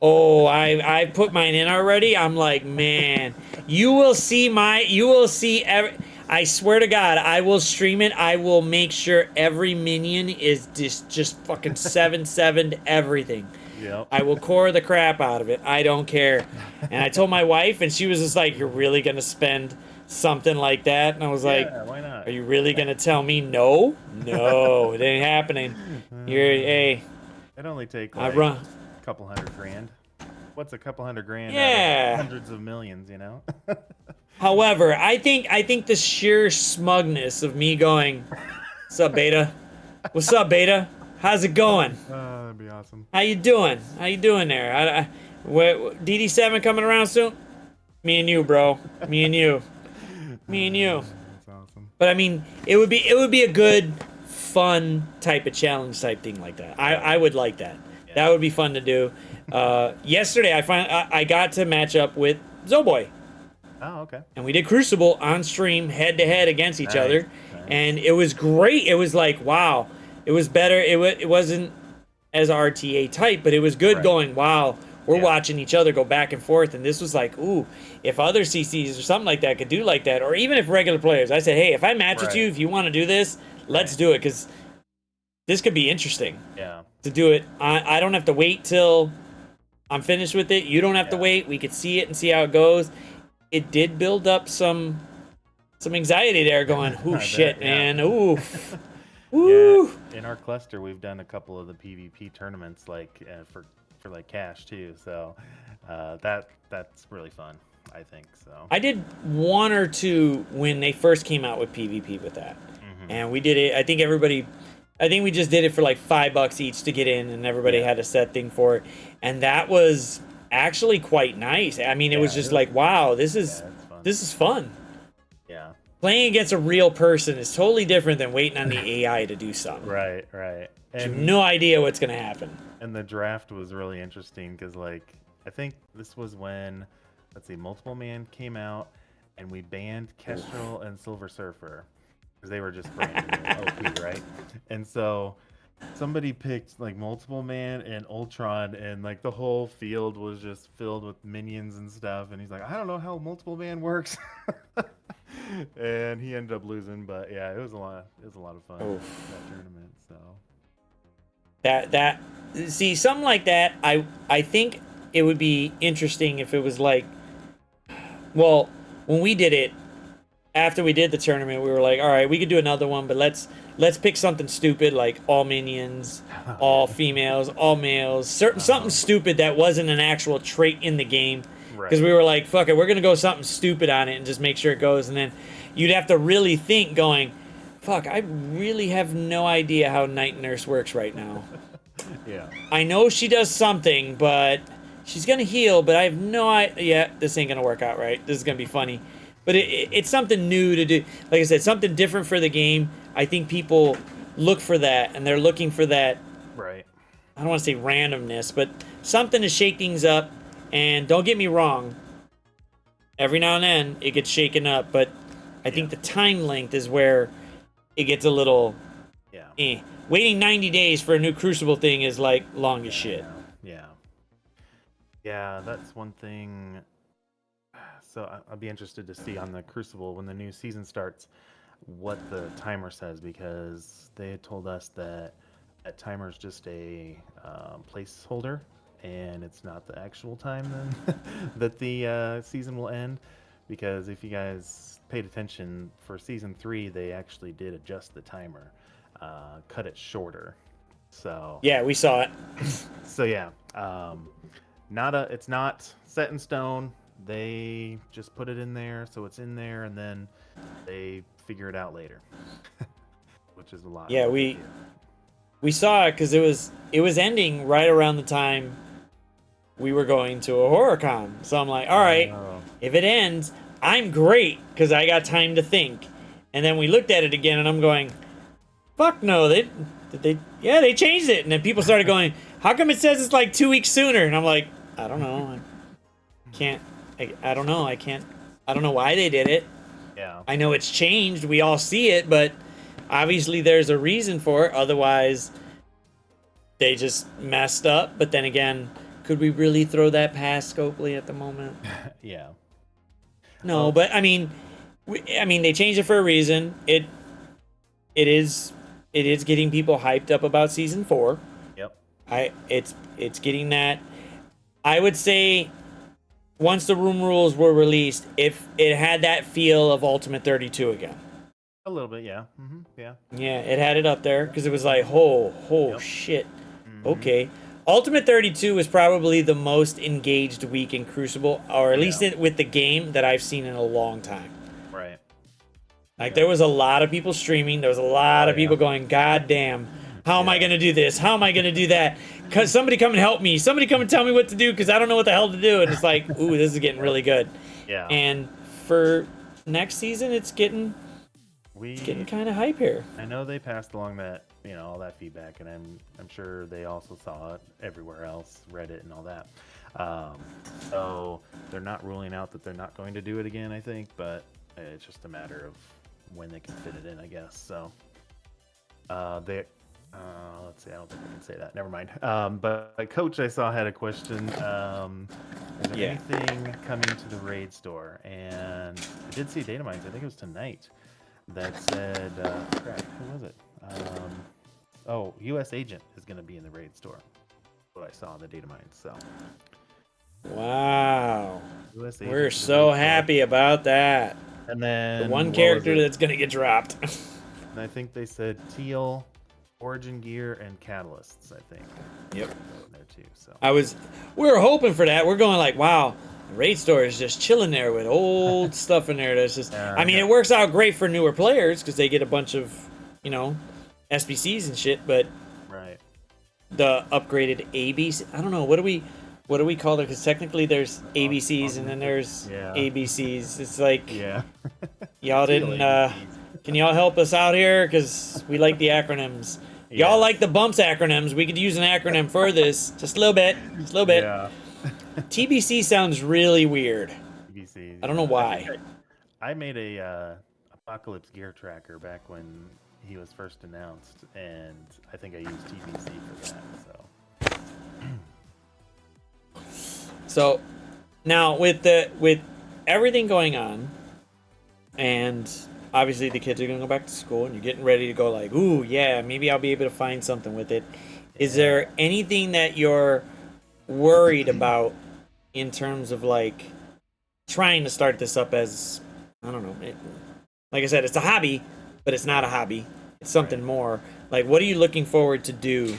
Oh, I put mine in already. I'm like, man, you will see I swear to God, I will stream it. I will make sure every minion is just fucking 7/7'd everything. Yep. I will core the crap out of it. I don't care. And I told my wife, and she was just like, you're really gonna spend something like that? And I was like, Yeah, why not? are you really gonna tell me no? No, it ain't happening. Hey, It only take I like run. a couple $100,000. What's a couple $100,000? Yeah. Out of hundreds of millions, However, I think the sheer smugness of me going, what's up, Beta? What's up, Beta? How's it going? That'd be awesome. How you doing? How you doing there? DD7 coming around soon? Me and you, bro. Me and you. Me and you. That's awesome. But I mean, it would be a good, fun type of challenge type thing like that. I would like that. Yeah. That would be fun to do. Yesterday, I got to match up with Zoboy. Oh, okay. And we did Crucible on stream, head to head against each Nice, other, nice. and it was great. It was like, wow, it was better. It wasn't as RTA type, but it was good. Right. Going, wow, we're Yeah. watching each other go back and forth, and this was like, ooh, if other CCs or something like that could do like that, or even if regular players, I said, hey, if I match with Right. you, if you want to do this, let's Right. do it, because this could be interesting Yeah. to do it. I don't have to wait till I'm finished with it. You don't have to Yeah. wait. We could see it and see how it goes. It did build up some anxiety there going, ooh, I shit, bet, yeah. man. Ooh. Woo. Yeah. In our cluster, we've done a couple of the PvP tournaments, like for like cash too. So that's really fun, I think. So I did one or two when they first came out with PvP with that. Mhm. And we did it. I think we just did it for like $5 each to get in, and everybody Yeah. had a set thing for it. And that was actually quite nice. I mean, it was Yeah, just it was- like, wow, yeah, it's fun. this is fun. Yeah. Playing against a real person is totally different than waiting on the AI to do something. Right. You have And no idea what's gonna happen. and the draft was really interesting because, like, I think this was when, let's see, Multiple Man came out, and we banned Kestrel and Silver Surfer because they were just brand new OP, right? And so somebody picked like Multiple Man and Ultron, and like the whole field was just filled with minions and stuff. And he's like, I don't know how Multiple Man works. And he ended up losing, but yeah, it was a lot of fun that tournament. So that see, something like that, I think it would be interesting if it was like, well, when we did it, after we did the tournament, we were like, all right, we could do another one, but let's pick something stupid like all minions, all females, all males, something stupid that wasn't an actual trait in the game. Because we were like, fuck it, we're going to go something stupid on it and just make sure it goes. And then you'd have to really think going, fuck, I really have no idea how Night Nurse works right now. yeah. I know she does something, but she's going to heal, but I have no idea. Yeah, this ain't going to work out right. This is going to be funny. But it's something new to do. Like I said, something different for the game. I think people look for that, and they're looking for that. Right. I don't want to say randomness, but something to shake things up. And don't get me wrong, every now and then it gets shaken up, but I think the time length is where it gets a little Waiting 90 days for a new Crucible thing is like long as shit. Yeah, that's one thing. So I'll be interested to see on the Crucible when the new season starts what the timer says, because they had told us that timer is just a placeholder, and it's not the actual time then that the season will end. Because if you guys paid attention, for season 3 they actually did adjust the timer, cut it shorter. So yeah, we saw it. So yeah, it's not set in stone. They just put it in there, so it's in there, and then they figure it out later, which is a lot. Yeah, we saw it because it was ending right around the time we were going to a horror con. So I'm like, all right, if it ends, I'm great because I got time to think. And then we looked at it again, and I'm going, fuck no, they changed it. And then people started going, how come it says it's like 2 weeks sooner? And I'm like, I don't know. I don't know. I don't know why they did it. Yeah. I know it's changed. We all see it, but obviously there's a reason for it. Otherwise, they just messed up. But then again, could we really throw that past Scopely at the moment? Yeah. No, but I mean, they changed it for a reason. It is getting people hyped up about season 4. Yep. It's getting that. I would say once the room rules were released, if it had that feel of Ultimate 32 again. A little bit, yeah. Mm-hmm. Yeah. Yeah, it had it up there because it was like, shit. Mm-hmm. Okay. Ultimate 32 was probably the most engaged week in Crucible, or at least with the game, that I've seen in a long time. Right. Like, there was a lot of people streaming. There was a lot of people going, God damn, how am I going to do this? How am I going to do that? Because somebody come and help me. Somebody come and tell me what to do because I don't know what the hell to do. And it's like, ooh, this is getting really good. Yeah. And for next season, it's getting kind of hype here. I know they passed along that, all that feedback, and I'm sure they also saw it everywhere else, Reddit and all that. So they're not ruling out that they're not going to do it again, I think, but it's just a matter of when they can fit it in, I guess. So let's see, I don't think I can say that. Never mind. But a coach I saw had a question. Is there anything coming to the raid store? And I did see data mines, I think it was tonight, that said, crap, who was it? US Agent is going to be in the raid store. What I saw in the data mines. So wow, US Agent, we're so happy about that. And then the one character that's going to get dropped. And I think they said Teal, Origin Gear, and Catalysts, I think. Yep. There too. So we were hoping for that. We're going like, wow, the raid store is just chilling there with old stuff in there. That's just, it works out great for newer players because they get a bunch of, SBCs and shit. But the upgraded ABC, I don't know, what do we call it? Because technically there's ABCs and then there's ABCs. It's like, y'all didn't. Can y'all help us out here? Because we like the acronyms. Y'all like the bumps acronyms. We could use an acronym for this. Just a little bit. Yeah. TBC sounds really weird. TBC. I don't know why. I made a Apocalypse gear tracker back when he was first announced, and I think I used TBC for that. So now with everything going on, and obviously the kids are gonna go back to school, and you're getting ready to go like, ooh yeah, maybe I'll be able to find something with it. Is there anything that you're worried about in terms of like trying to start this up as, I don't know, like I said, it's a hobby, but it's not a hobby. It's something more. Like, what are you looking forward to do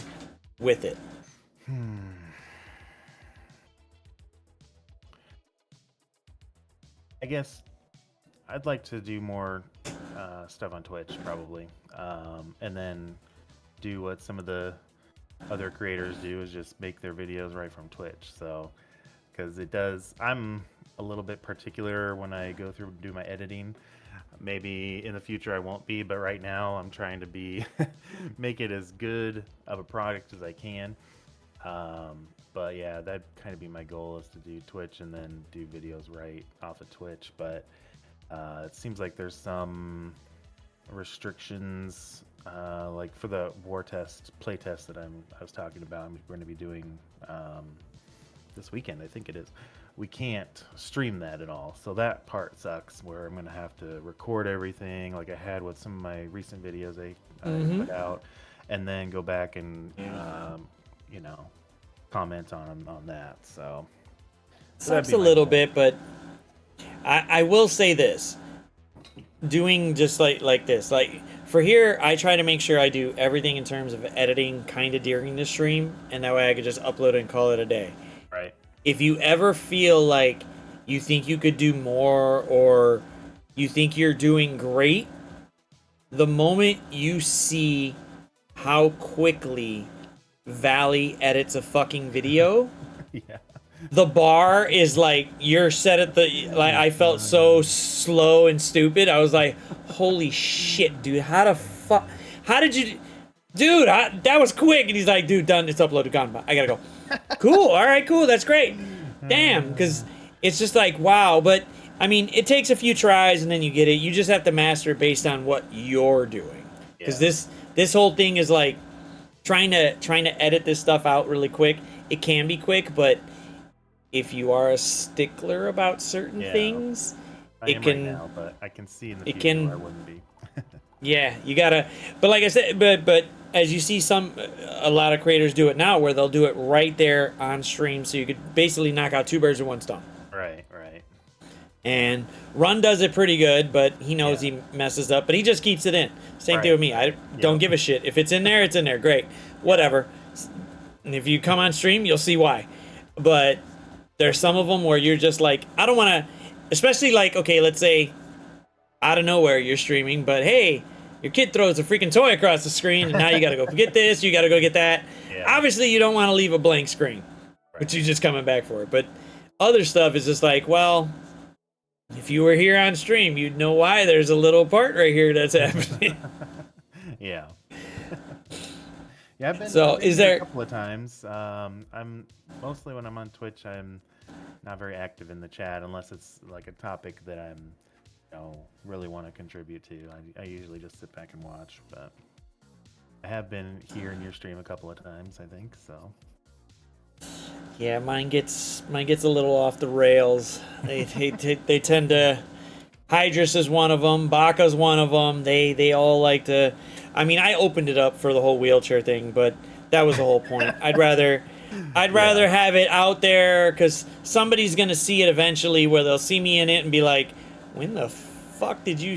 with it? I guess I'd like to do more stuff on Twitch, probably, and then do what some of the other creators do, is just make their videos right from Twitch. So, because it does, I'm a little bit particular when I go through do my editing. Maybe in the future I won't be, but right now I'm trying to be make it as good of a product as I can. But yeah, that'd kind of be my goal, is to do Twitch and then do videos right off of Twitch. But it seems like there's some restrictions, like for the war test play test that I was talking about. I'm going to be doing this weekend, I think it is. We can't stream that at all, so that part sucks, where I'm going to have to record everything like I had with some of my recent videos I put out, and then go back and you know, comment on that. So Sucks a little bit, but I will say this. Doing just like this, like for here, I try to make sure I do everything in terms of editing kind of during the stream, and that way I could just upload it and call it a day. Right. If you ever feel like you think you could do more, or you think you're doing great, the moment you see how quickly Valley edits a fucking video, Yeah. the bar is like, you're set at the, like, I felt so slow and stupid. I was like, holy shit, dude, how did you, dude, that was quick. And he's like, dude, done, it's uploaded, gone, I gotta go. Cool, all right, cool, that's great. Damn, because it's just like, wow. But I mean, it takes a few tries and then you get it. You just have to master it based on what you're doing. Because this whole thing is like trying to edit this stuff out really quick. It can be quick, but if you are a stickler about certain things, it can. Right now, but I can see in the future I wouldn't be. Yeah, you gotta. But like I said, but as you see, a lot of creators do it now, where they'll do it right there on stream, so you could basically knock out two birds with one stone. Right. And Run does it pretty good, but he knows he messes up, but he just keeps it in. Same thing with me. I don't give a shit. If it's in there, it's in there. Great. Whatever. And if you come on stream, you'll see why. But there's some of them where you're just like, I don't want to, especially like, okay, let's say out of nowhere you're streaming, but hey, your kid throws a freaking toy across the screen, and now you got to go get this, you got to go get that. Yeah. Obviously, you don't want to leave a blank screen, but you're just coming back for it. But other stuff is just like, well, if you were here on stream, you'd know why there's a little part right here that's happening. Yeah. Yeah, I've been, so I've been is there a couple of times. I'm mostly when I'm on Twitch, I'm not very active in the chat unless it's like a topic that I'm, really want to contribute to. I usually just sit back and watch, but I have been here in your stream a couple of times, I think. So. Yeah, mine gets a little off the rails. They tend to. Hydrus is one of them. Baka's one of them. They all like to. I mean, I opened it up for the whole wheelchair thing, but that was the whole point. I'd rather have it out there, because somebody's gonna see it eventually, where they'll see me in it and be like, when the fuck did you?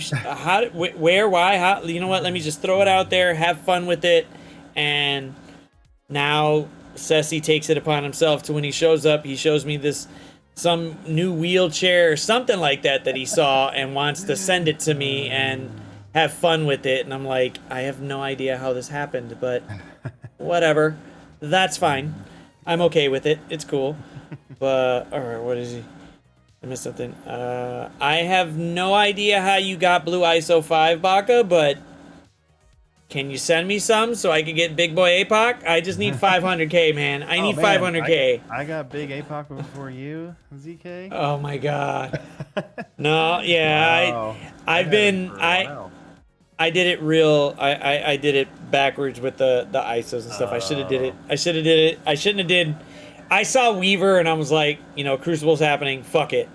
Where? Why? How? You know what? Let me just throw it out there. Have fun with it. And now Ceci takes it upon himself to, when he shows up, he shows me some new wheelchair or something like that he saw, and wants to send it to me and have fun with it. And I'm like, I have no idea how this happened, but whatever. That's fine. I'm okay with it. It's cool. But, alright, what is he? I missed something. I have no idea how you got Blue ISO 5, Baka, but can you send me some so I can get Big Boy APOC? I just need 500K, man. I need 500K. I got big APOC before you, ZK. Oh my god. No, yeah, Wow. I've been I did it real. I did it backwards with the ISOs and stuff. I should have did it. I should have did it. I shouldn't have did. I saw Weaver and I was like, you know, Crucible's happening. Fuck it.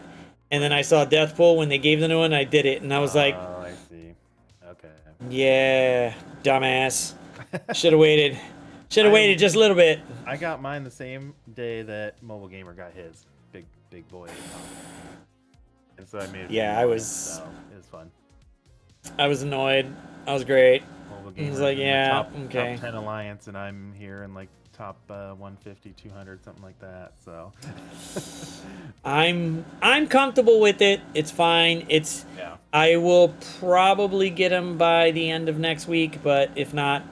And then I saw Deathpool when they gave the new one. I did it, and I was like, oh, I see. Okay. yeah, dumbass. Should have waited. Should have waited just a little bit. I got mine the same day that Mobile Gamer got his big boy. And so I made it. Yeah, I was. So it was fun. I was annoyed. I was great. Mobile He was Gamer like, in the yeah, okay. Top 10 alliance, and I'm here in like top 150, 200, something like that. So I'm comfortable with it. It's fine. It's. yeah. I will probably get him by the end of next week, but if not,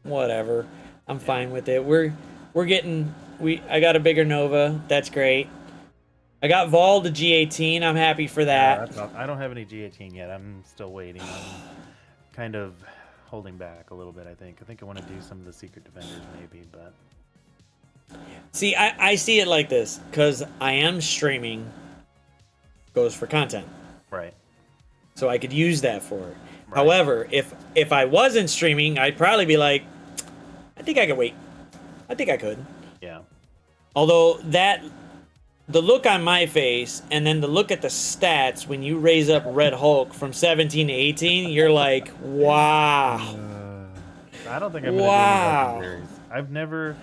whatever. I'm fine with it. We're getting. I got a bigger Nova. That's great. I got Vol to G18. I'm happy for that. I don't have any G18 yet. I'm still waiting. I'm kind of holding back a little bit, I think. I want to do some of the Secret Defenders maybe, but... See, I see it like this, because I am streaming goes for content. Right. So I could use that for it. Right. However, if I wasn't streaming, I'd probably be like, I think I could wait. I think I could. Yeah. Although the look on my face and then the look at the stats when you raise up Red Hulk from 17 to 18, you're like, wow. I don't think I'm going to do any legendaries. I've never,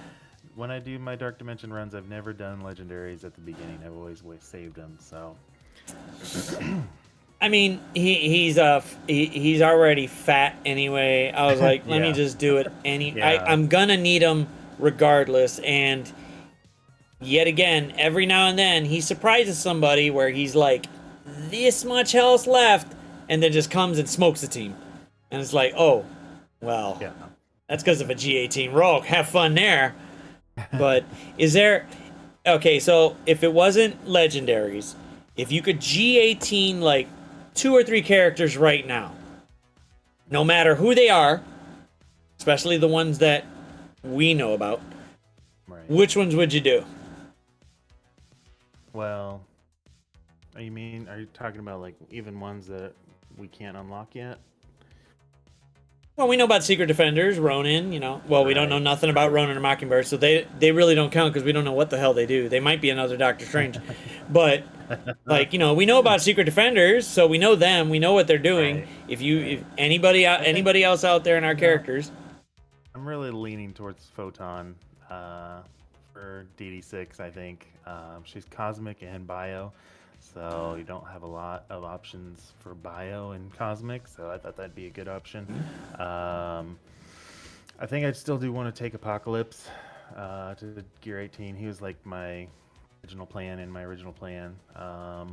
when I do my Dark Dimension runs, I've never done legendaries at the beginning. I've always saved them, so. I mean, he's already fat anyway. I was like, let me just do it. I'm going to need him regardless, and yet again, every now and then, he surprises somebody where he's like, this much health left, and then just comes and smokes the team. And it's like, oh, well, that's because of a G18 rogue. Have fun there. But is there... Okay, so if it wasn't legendaries, if you could G18 like 2 or 3 characters right now, no matter who they are, especially the ones that we know about, which ones would you do? Well, are you talking about like even ones that we can't unlock yet? Well, we know about Secret Defenders, Ronin, you know. Well, we don't know nothing about Ronin or Mockingbird, so they really don't count because we don't know what the hell they do. They might be another Doctor Strange. But, like, you know, we know about Secret Defenders, so we know them. We know what they're doing. Right. If anybody else out there in our characters. I'm really leaning towards Photon for DD6, I think. She's Cosmic and Bio, so you don't have a lot of options for Bio and Cosmic, so I thought that'd be a good option. I think I still do want to take Apocalypse to Gear 18. He was like my original plan I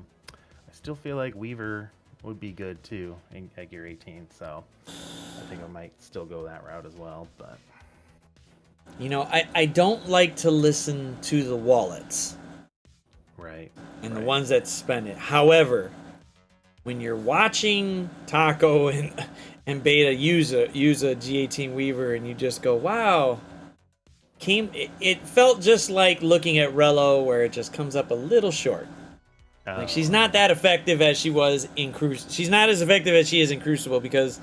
still feel like Weaver would be good too at Gear 18, so I think I might still go that route as well, but... You know, I don't like to listen to the wallets. Right. And the ones that spend it. However, when you're watching Taco and Beta use a G18 Weaver and you just go, wow. It felt just like looking at Rello where it just comes up a little short. Like she's not that effective as she was in Crucible. She's not as effective as she is in Crucible because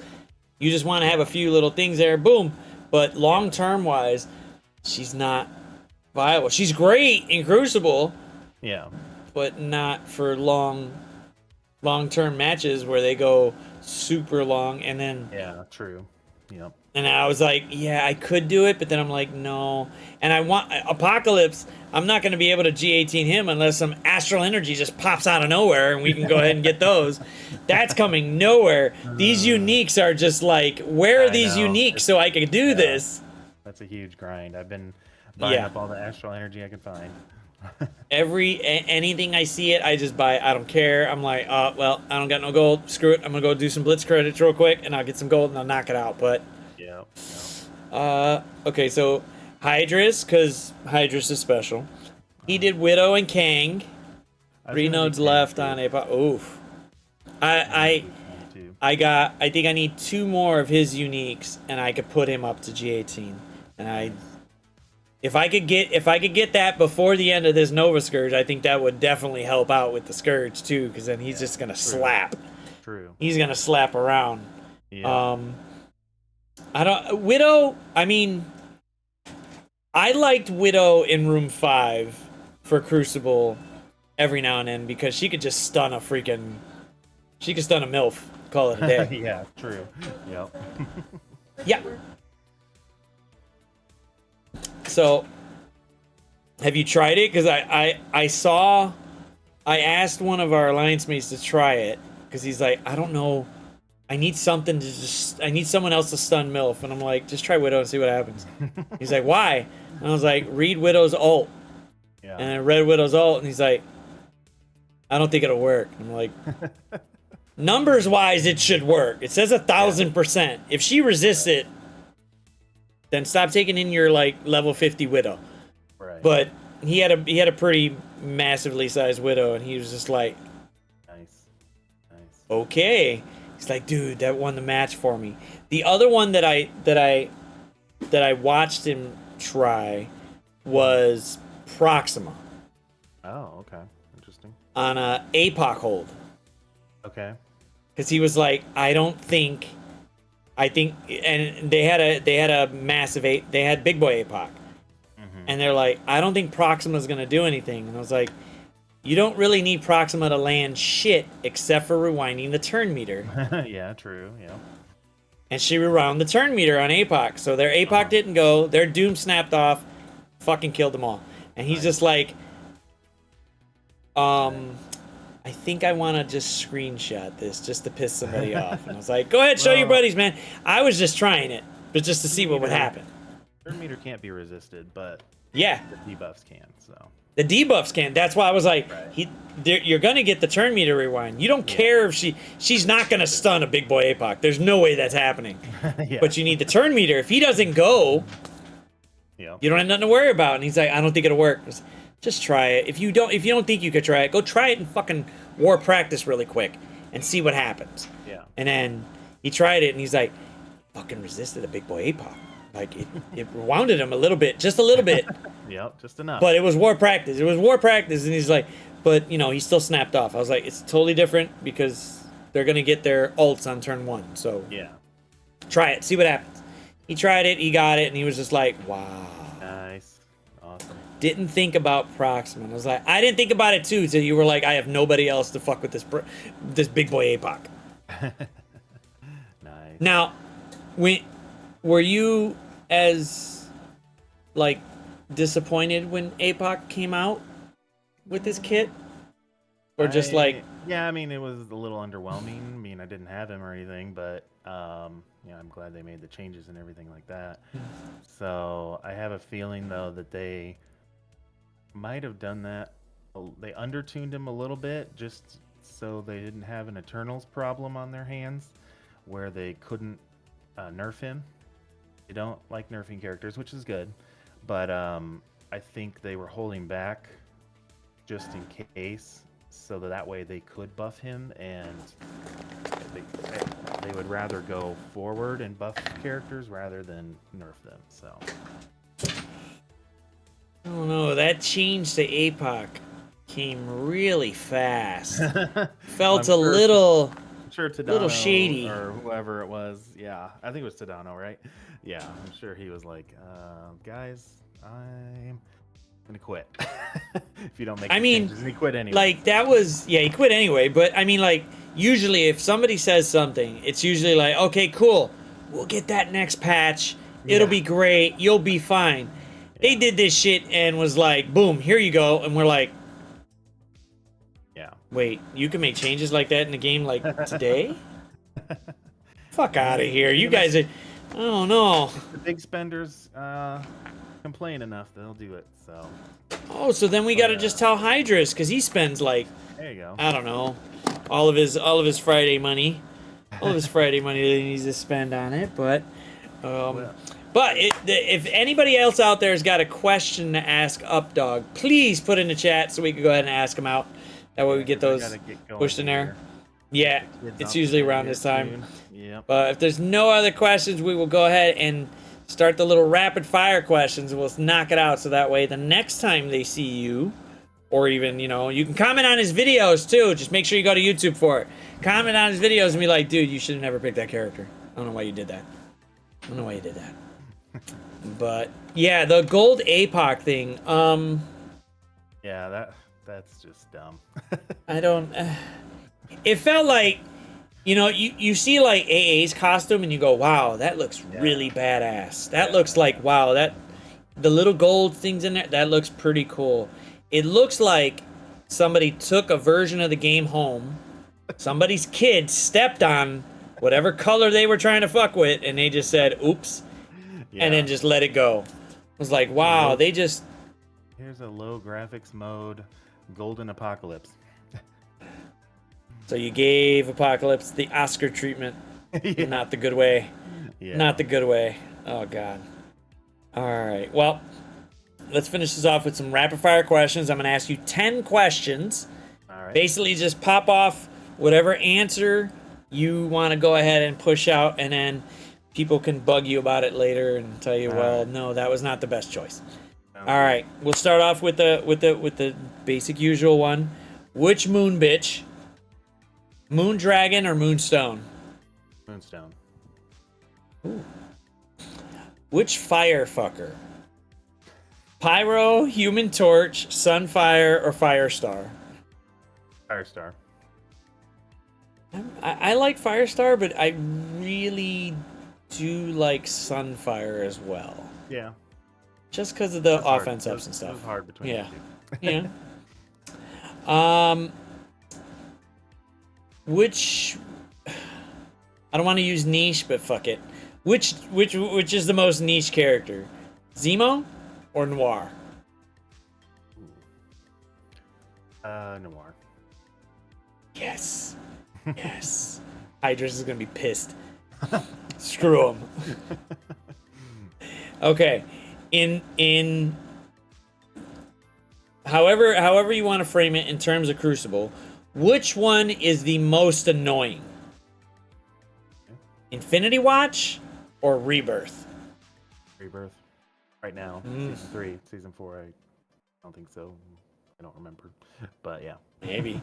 you just want to have a few little things there, boom. But long-term wise, she's not viable. She's great in Crucible. Yeah. But not for long-term matches where they go super long and then... Yeah, true. Yep. And I was like, yeah, I could do it, but then I'm like, no. And I want... Apocalypse, I'm not going to be able to G18 him unless some astral energy just pops out of nowhere and we can go ahead and get those. That's coming nowhere. These uniques are just like, where are these uniques so I can do this? That's a huge grind. I've been buying up all the astral energy I can find. Anything I see it, I just buy. I don't care. I'm like, well, I don't got no gold. Screw it. I'm gonna go do some blitz credits real quick, and I'll get some gold and I'll knock it out. But okay, so Hydrus, because Hydrus is special. He did Widow and Kang. 3 nodes left on a. Oof. I think I need 2 more of his uniques, and I could put him up to G18. And if I could get that before the end of this Nova Scourge, I think that would definitely help out with the Scourge too, because then he's just gonna slap. True. He's gonna slap around. Yeah. Widow. I mean, I liked Widow in Room 5 for Crucible every now and then because she could just stun a freaking. She could stun a MILF. Call it a day. Yeah, true. Yep. Yeah. So, have you tried it? Because I asked one of our alliance mates to try it because he's like, I don't know, I need someone else to stun MILF, and I'm like, just try Widow and see what happens. He's like, why? And I was like, read Widow's ult. Yeah. And I read Widow's ult, and he's like, I don't think it'll work. I'm like, numbers wise, it should work. It says 1,000%. If she resists it, then stop taking in your like level 50 Widow. Right. But he had a pretty massively sized Widow, and he was just like, Nice. okay. He's like, dude, that won the match for me. The other one that I watched him try was Proxima Oh, okay. Interesting. on a APOC hold. Okay. Because he was like, I think, and they had a massive they had big boy APOC, and they're like, I don't think Proxima's gonna do anything, and I was like, you don't really need Proxima to land shit except for rewinding the turn meter, Yeah, true. Yeah. and she rewound the turn meter on APOC, so their APOC didn't go, their Doom snapped off, fucking killed them all, and he's just like, I think I want to just screenshot this just to piss somebody off. And I was like, go ahead, show your buddies, man. I was just trying it, but just to see what would happen. Turn meter can't be resisted, but Yeah, the debuffs can, so. the debuffs can. That's why I was like, Right. you're going to get the turn meter rewind. You don't care if she's not going to stun a big boy APOC. There's no way that's happening. Yeah. But you need the turn meter. If he doesn't go, Yeah. you don't have nothing to worry about. And he's like, I don't think it'll work. Just try it. If you don't think you could try it, go try it in fucking war practice really quick and see what happens. Yeah. And then he tried it and he's like, fucking resisted a big boy APOC. Like it wounded him a little bit, just a little bit. Yep, just enough. But it was war practice. And he's like, but he still snapped off. I was like, it's totally different because they're gonna get their ults on turn 1. So Yeah. try it, see what happens. He tried it, he got it, and he was just like, wow. Nice. Awesome. Didn't think about Proxima. I was like, I didn't think about it too. So you were like, I have nobody else to fuck with this big boy APOC. Nice. Now, were you as like disappointed when APOC came out with this kit, or just like? Yeah, I mean, it was a little underwhelming. I mean, I didn't have him or anything, but I'm glad they made the changes and everything like that. So I have a feeling though that they might have done that. They undertuned him a little bit just so they didn't have an Eternals problem on their hands where they couldn't nerf him. They don't like nerfing characters, which is good, but I think they were holding back just in case, so that way they could buff him, and they would rather go forward and buff characters rather than nerf them. So I don't know. That change to APOC came really fast. Felt a little. I'm sure Tadano little shady. or whoever it was. Yeah, I think it was Tadano, right? Yeah, I'm sure he was like, guys, I'm gonna quit if you don't make. Changes. And he quit anyway. Like that was he quit anyway. But I mean, like usually if somebody says something, it's usually like, okay, cool, we'll get that next patch. It'll be great. You'll be fine. Yeah. They did this shit and was like, boom, here you go, and we're like. Wait, you can make changes like that in the game like today? Fuck out of here. You guys are... I don't know. If the big spenders complain enough, they'll do it, so... Oh, so then we gotta just tell Hydrus, because he spends like... There you go. I don't know. All of his Friday money. All of his Friday money that he needs to spend on it, but... But if anybody else out there has got a question to ask Updog, please put in the chat so we can go ahead and ask him out. That way we get those pushed in there. Yeah, Kids it's off usually to around bed this time. soon. Yep. But if there's no other questions, we will go ahead and start the little rapid fire questions. We'll knock it out so that way the next time they see you, or even, you know, you can comment on his videos too. Just make sure you go to YouTube for it. Comment on his videos and be like, dude, you should have never picked that character. I don't know why you did that. I don't know why you did that. But yeah, the gold APOC thing. Yeah, that's just dumb. I don't. It felt like, you know, you see like AA's costume and you go, wow, that looks really badass. That looks like, wow, that the little gold things in there, that looks pretty cool. It looks like somebody took a version of the game home, somebody's kid stepped on whatever color they were trying to fuck with, and they just said, oops, and then just let it go. It was like, wow, they just... Here's a low graphics mode, Golden Apocalypse. So you gave Apocalypse the Oscar treatment. Yeah. Not the good way. Yeah. Not the good way. Oh, God. All right. Well, let's finish this off with some rapid-fire questions. I'm going to ask you 10 questions. All right. Basically, just pop off whatever answer you want to go ahead and push out, and then people can bug you about it later and tell you, well, no, that was not the best choice. All right. We'll start off with the basic usual one. Which moon bitch? Moon dragon or moonstone? Moonstone. Ooh. Which fire fucker? Pyro, Human Torch, Sunfire, or Firestar? Firestar. I like Firestar, but I really do like Sunfire as well. Yeah. Just because of the It's hard. offense ups and It stuff. was hard between Yeah. the two. Yeah. Which I don't want to use niche, but fuck it. Which is the most niche character? Zemo or Noir? Noir. Yes. Yes. Hydras is gonna be pissed. Screw him. Okay. In however you want to frame it in terms of Crucible, which one is the most annoying? Infinity Watch or Rebirth? Rebirth. Right now, season 3, season 4. I don't think so. I don't remember, but yeah. Maybe.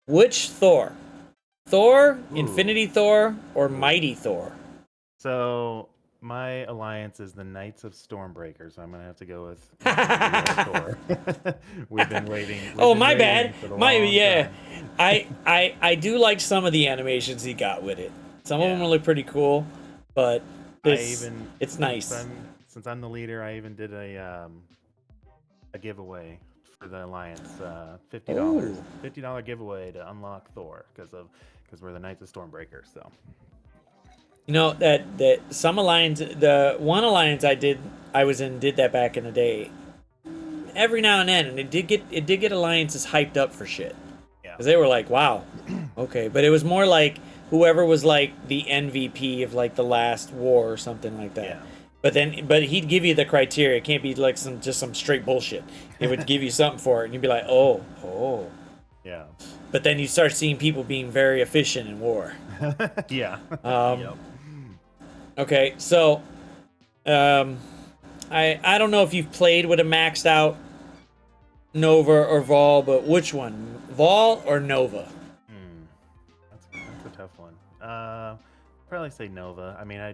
Which Thor? Thor, Infinity Thor, or Mighty Thor? So my alliance is the Knights of Stormbreaker, so I'm gonna have to go with Thor. We've been waiting. Oh, my bad. For the My long yeah. time. I do like some of the animations he got with it. Some of them look pretty cool, but it's nice. Since I'm the leader, I even did a giveaway for the alliance. $50 giveaway to unlock Thor because we're the Knights of Stormbreaker. So. You know that some alliance, the one alliance I was in did that back in the day. Every now and then, and it did get alliances hyped up for shit. Yeah. Because they were like, wow, okay, but it was more like whoever was like the MVP of like the last war or something like that. Yeah. But he'd give you the criteria. It can't be like some straight bullshit. It would give you something for it, and you'd be like, oh. Yeah. But then you start seeing people being very efficient in war. Yeah. Yep. Okay, so I don't know if you've played with a maxed out Nova or Vol, but which one? Vol or Nova? That's a tough one. Probably say Nova. I mean, I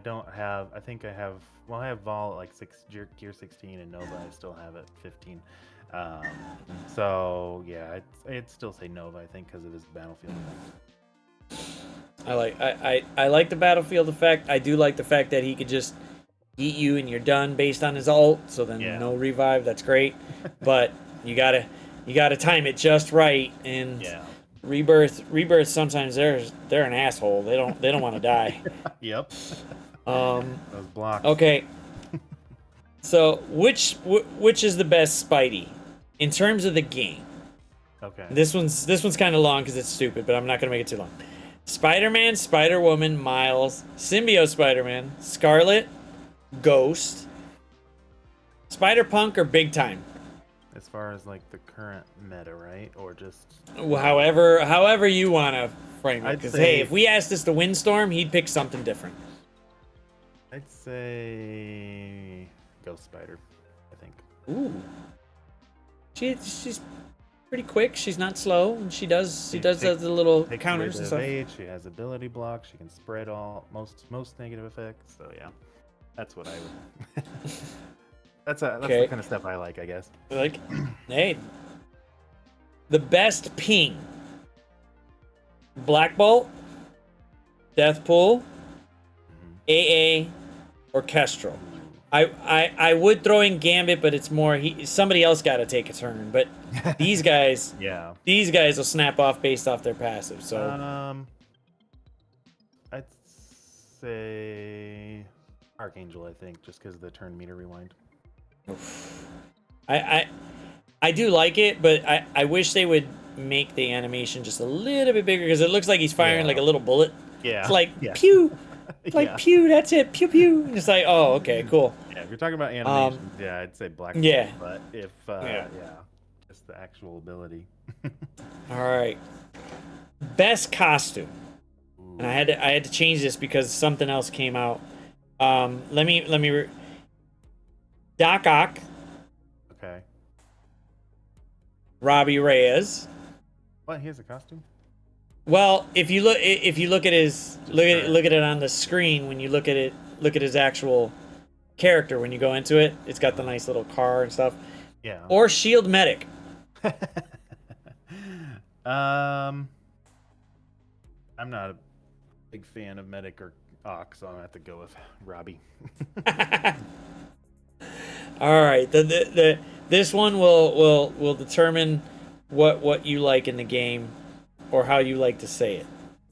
think I have Vol at like Gear 16, and Nova I still have at 15. So yeah, I'd still say Nova, I think, because of his battlefield effect. I like the battlefield effect. I do like the fact that he could just eat you and you're done based on his ult, so then no revive. That's great. But you gotta time it just right, and Rebirth sometimes they're an asshole. They don't want to die. Yep. Those blocks. Okay. So which is the best Spidey in terms of the game? Okay. This one's kind of long because it's stupid, but I'm not gonna make it too long. Spider-Man, Spider-Woman, Miles, Symbiote Spider-Man, Scarlet, Ghost, Spider-Punk, or Big Time? as far as like the current meta, right? Or just However you want to frame it. I'd Because say- hey, if we asked this to Windstorm, he'd pick something different. I'd say Ghost Spider, I think. Ooh. She's pretty quick. She's not slow, and she does the little Takes counters away and the stuff. evade, she has ability block. She can spread most negative effects. So yeah, that's what I would. that's Okay. the kind of stuff I like, I guess. Like, hey, the best ping. Black Bolt, Death Pool, AA, Orchestral. I would throw in Gambit, but it's more somebody else got to take a turn. But these guys, Yeah. these guys will snap off based off their passive. So I'd say Archangel, I think, just because of the turn meter rewind. I do like it, but I wish they would make the animation just a little bit bigger because it looks like he's firing Yeah. like a little bullet. Yeah. It's like yeah. pew. It's like Yeah. pew, that's it, pew pew. And it's like, oh, okay, cool. Yeah, if you're talking about animations, yeah, I'd say Black Bolt, yeah. but if Yeah. just the actual ability. All right. Best costume. And I had to change this because something else came out. Doc Ock, Okay. Robbie Reyes. What? He has a costume? Well, if you look at his look at it on the screen when you look at his actual character when you go into it, it's got the nice little car and stuff. Yeah. Or Shield Medic. I'm not a big fan of Medic or Ox, so I'm gonna have to go with Robbie. All right. This one will determine what you like in the game or how you like to say it.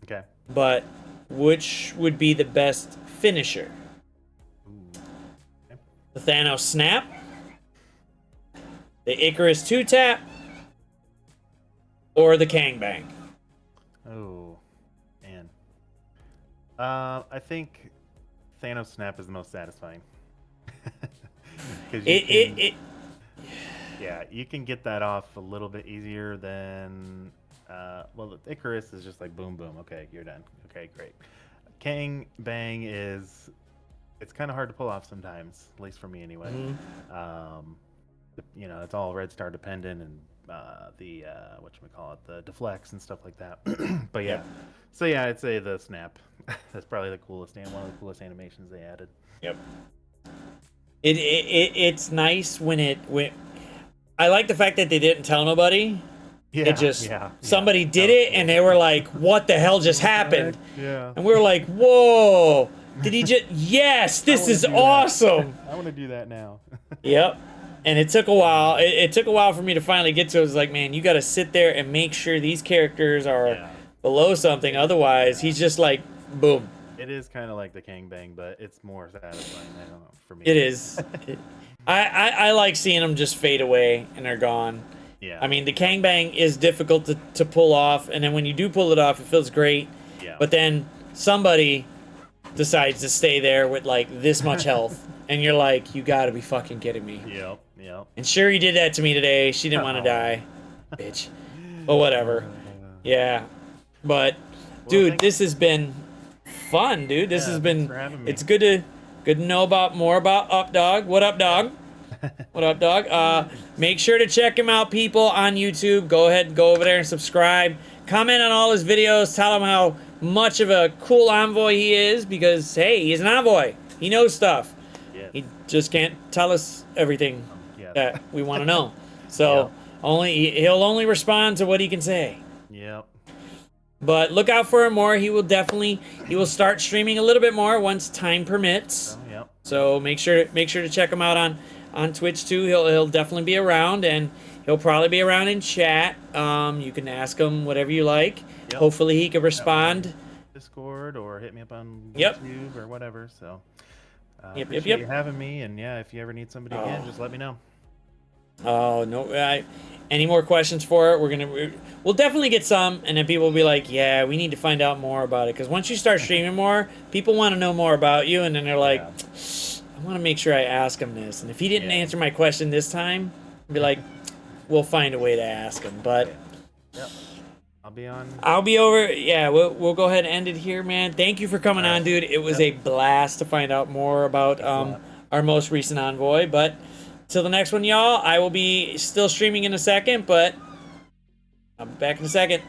Okay. But which would be the best finisher? Ooh. Okay. The Thanos Snap, the Icarus 2-tap, or the Kang Bang? Oh, man. I think Thanos Snap is the most satisfying. 'Cause yeah, you can get that off a little bit easier than well, the Icarus is just like boom boom. Okay, you're done. Okay, great. Kang Bang it's kind of hard to pull off sometimes, at least for me anyway. It's all Red Star dependent and the whatchamacallit, the deflects and stuff like that. But yeah. So yeah, I'd say the snap. That's probably the coolest one of the coolest animations they added. Yep. It's nice when I like the fact that they didn't tell nobody. Yeah, It just yeah, somebody yeah. did it and they were like, "What the hell just happened?" Yeah. And we were like, "Whoa! Did he just? Yes, this wanna is do that. awesome." I want to do that now. Yep. And it took a while. It took a while for me to finally get to it. It was like, man, you got to sit there and make sure these characters are Yeah. below something. Otherwise, he's just like, boom. It is kind of like the Kang Bang, but it's more satisfying. I don't know, for me. It is. I like seeing them just fade away and they're gone. Yeah. I mean, the Kang Bang is difficult to pull off. And then when you do pull it off, it feels great. Yeah. But then somebody decides to stay there with like this much health. And you're like, you got to be fucking kidding me. Yep. And Sherry did that to me today. She didn't want to die. Bitch. But whatever. Yeah. But, dude, this has been fun, dude. This has been... thanks for having me. It's good to know more about Updog. What up, dog? What up, dog? Make sure to check him out, people, on YouTube. Go ahead and go over there and subscribe. Comment on all his videos. Tell him how much of a cool envoy he is because, hey, he's an envoy. He knows stuff. Yes. He just can't tell us everything Yes. that we want to know. So he'll only respond to what he can say. Yep. But look out for him more. He will start streaming a little bit more once time permits. Oh, yep. So make sure to check him out on Twitch too. He'll definitely be around and he'll probably be around in chat. You can ask him whatever you like. Yep. Hopefully he can respond. Discord or hit me up on Yep. YouTube or whatever. So Yep, appreciate yep. you having me, and yeah, if you ever need somebody again, just let me know. Oh no! Any more questions for it? We'll definitely get some, and then people will be like, "Yeah, we need to find out more about it." Because once you start streaming more, people want to know more about you, and then they're like, "I want to make sure I ask him this." And if he didn't answer my question this time, I'd be like, we'll find a way to ask him. But Yep. I'll be on. I'll be over. Yeah, we'll go ahead and end it here, man. Thank you for coming on, dude. It was a blast to find out more about our most recent envoy. But till the next one, y'all, I will be still streaming in a second, but I'll be back in a second.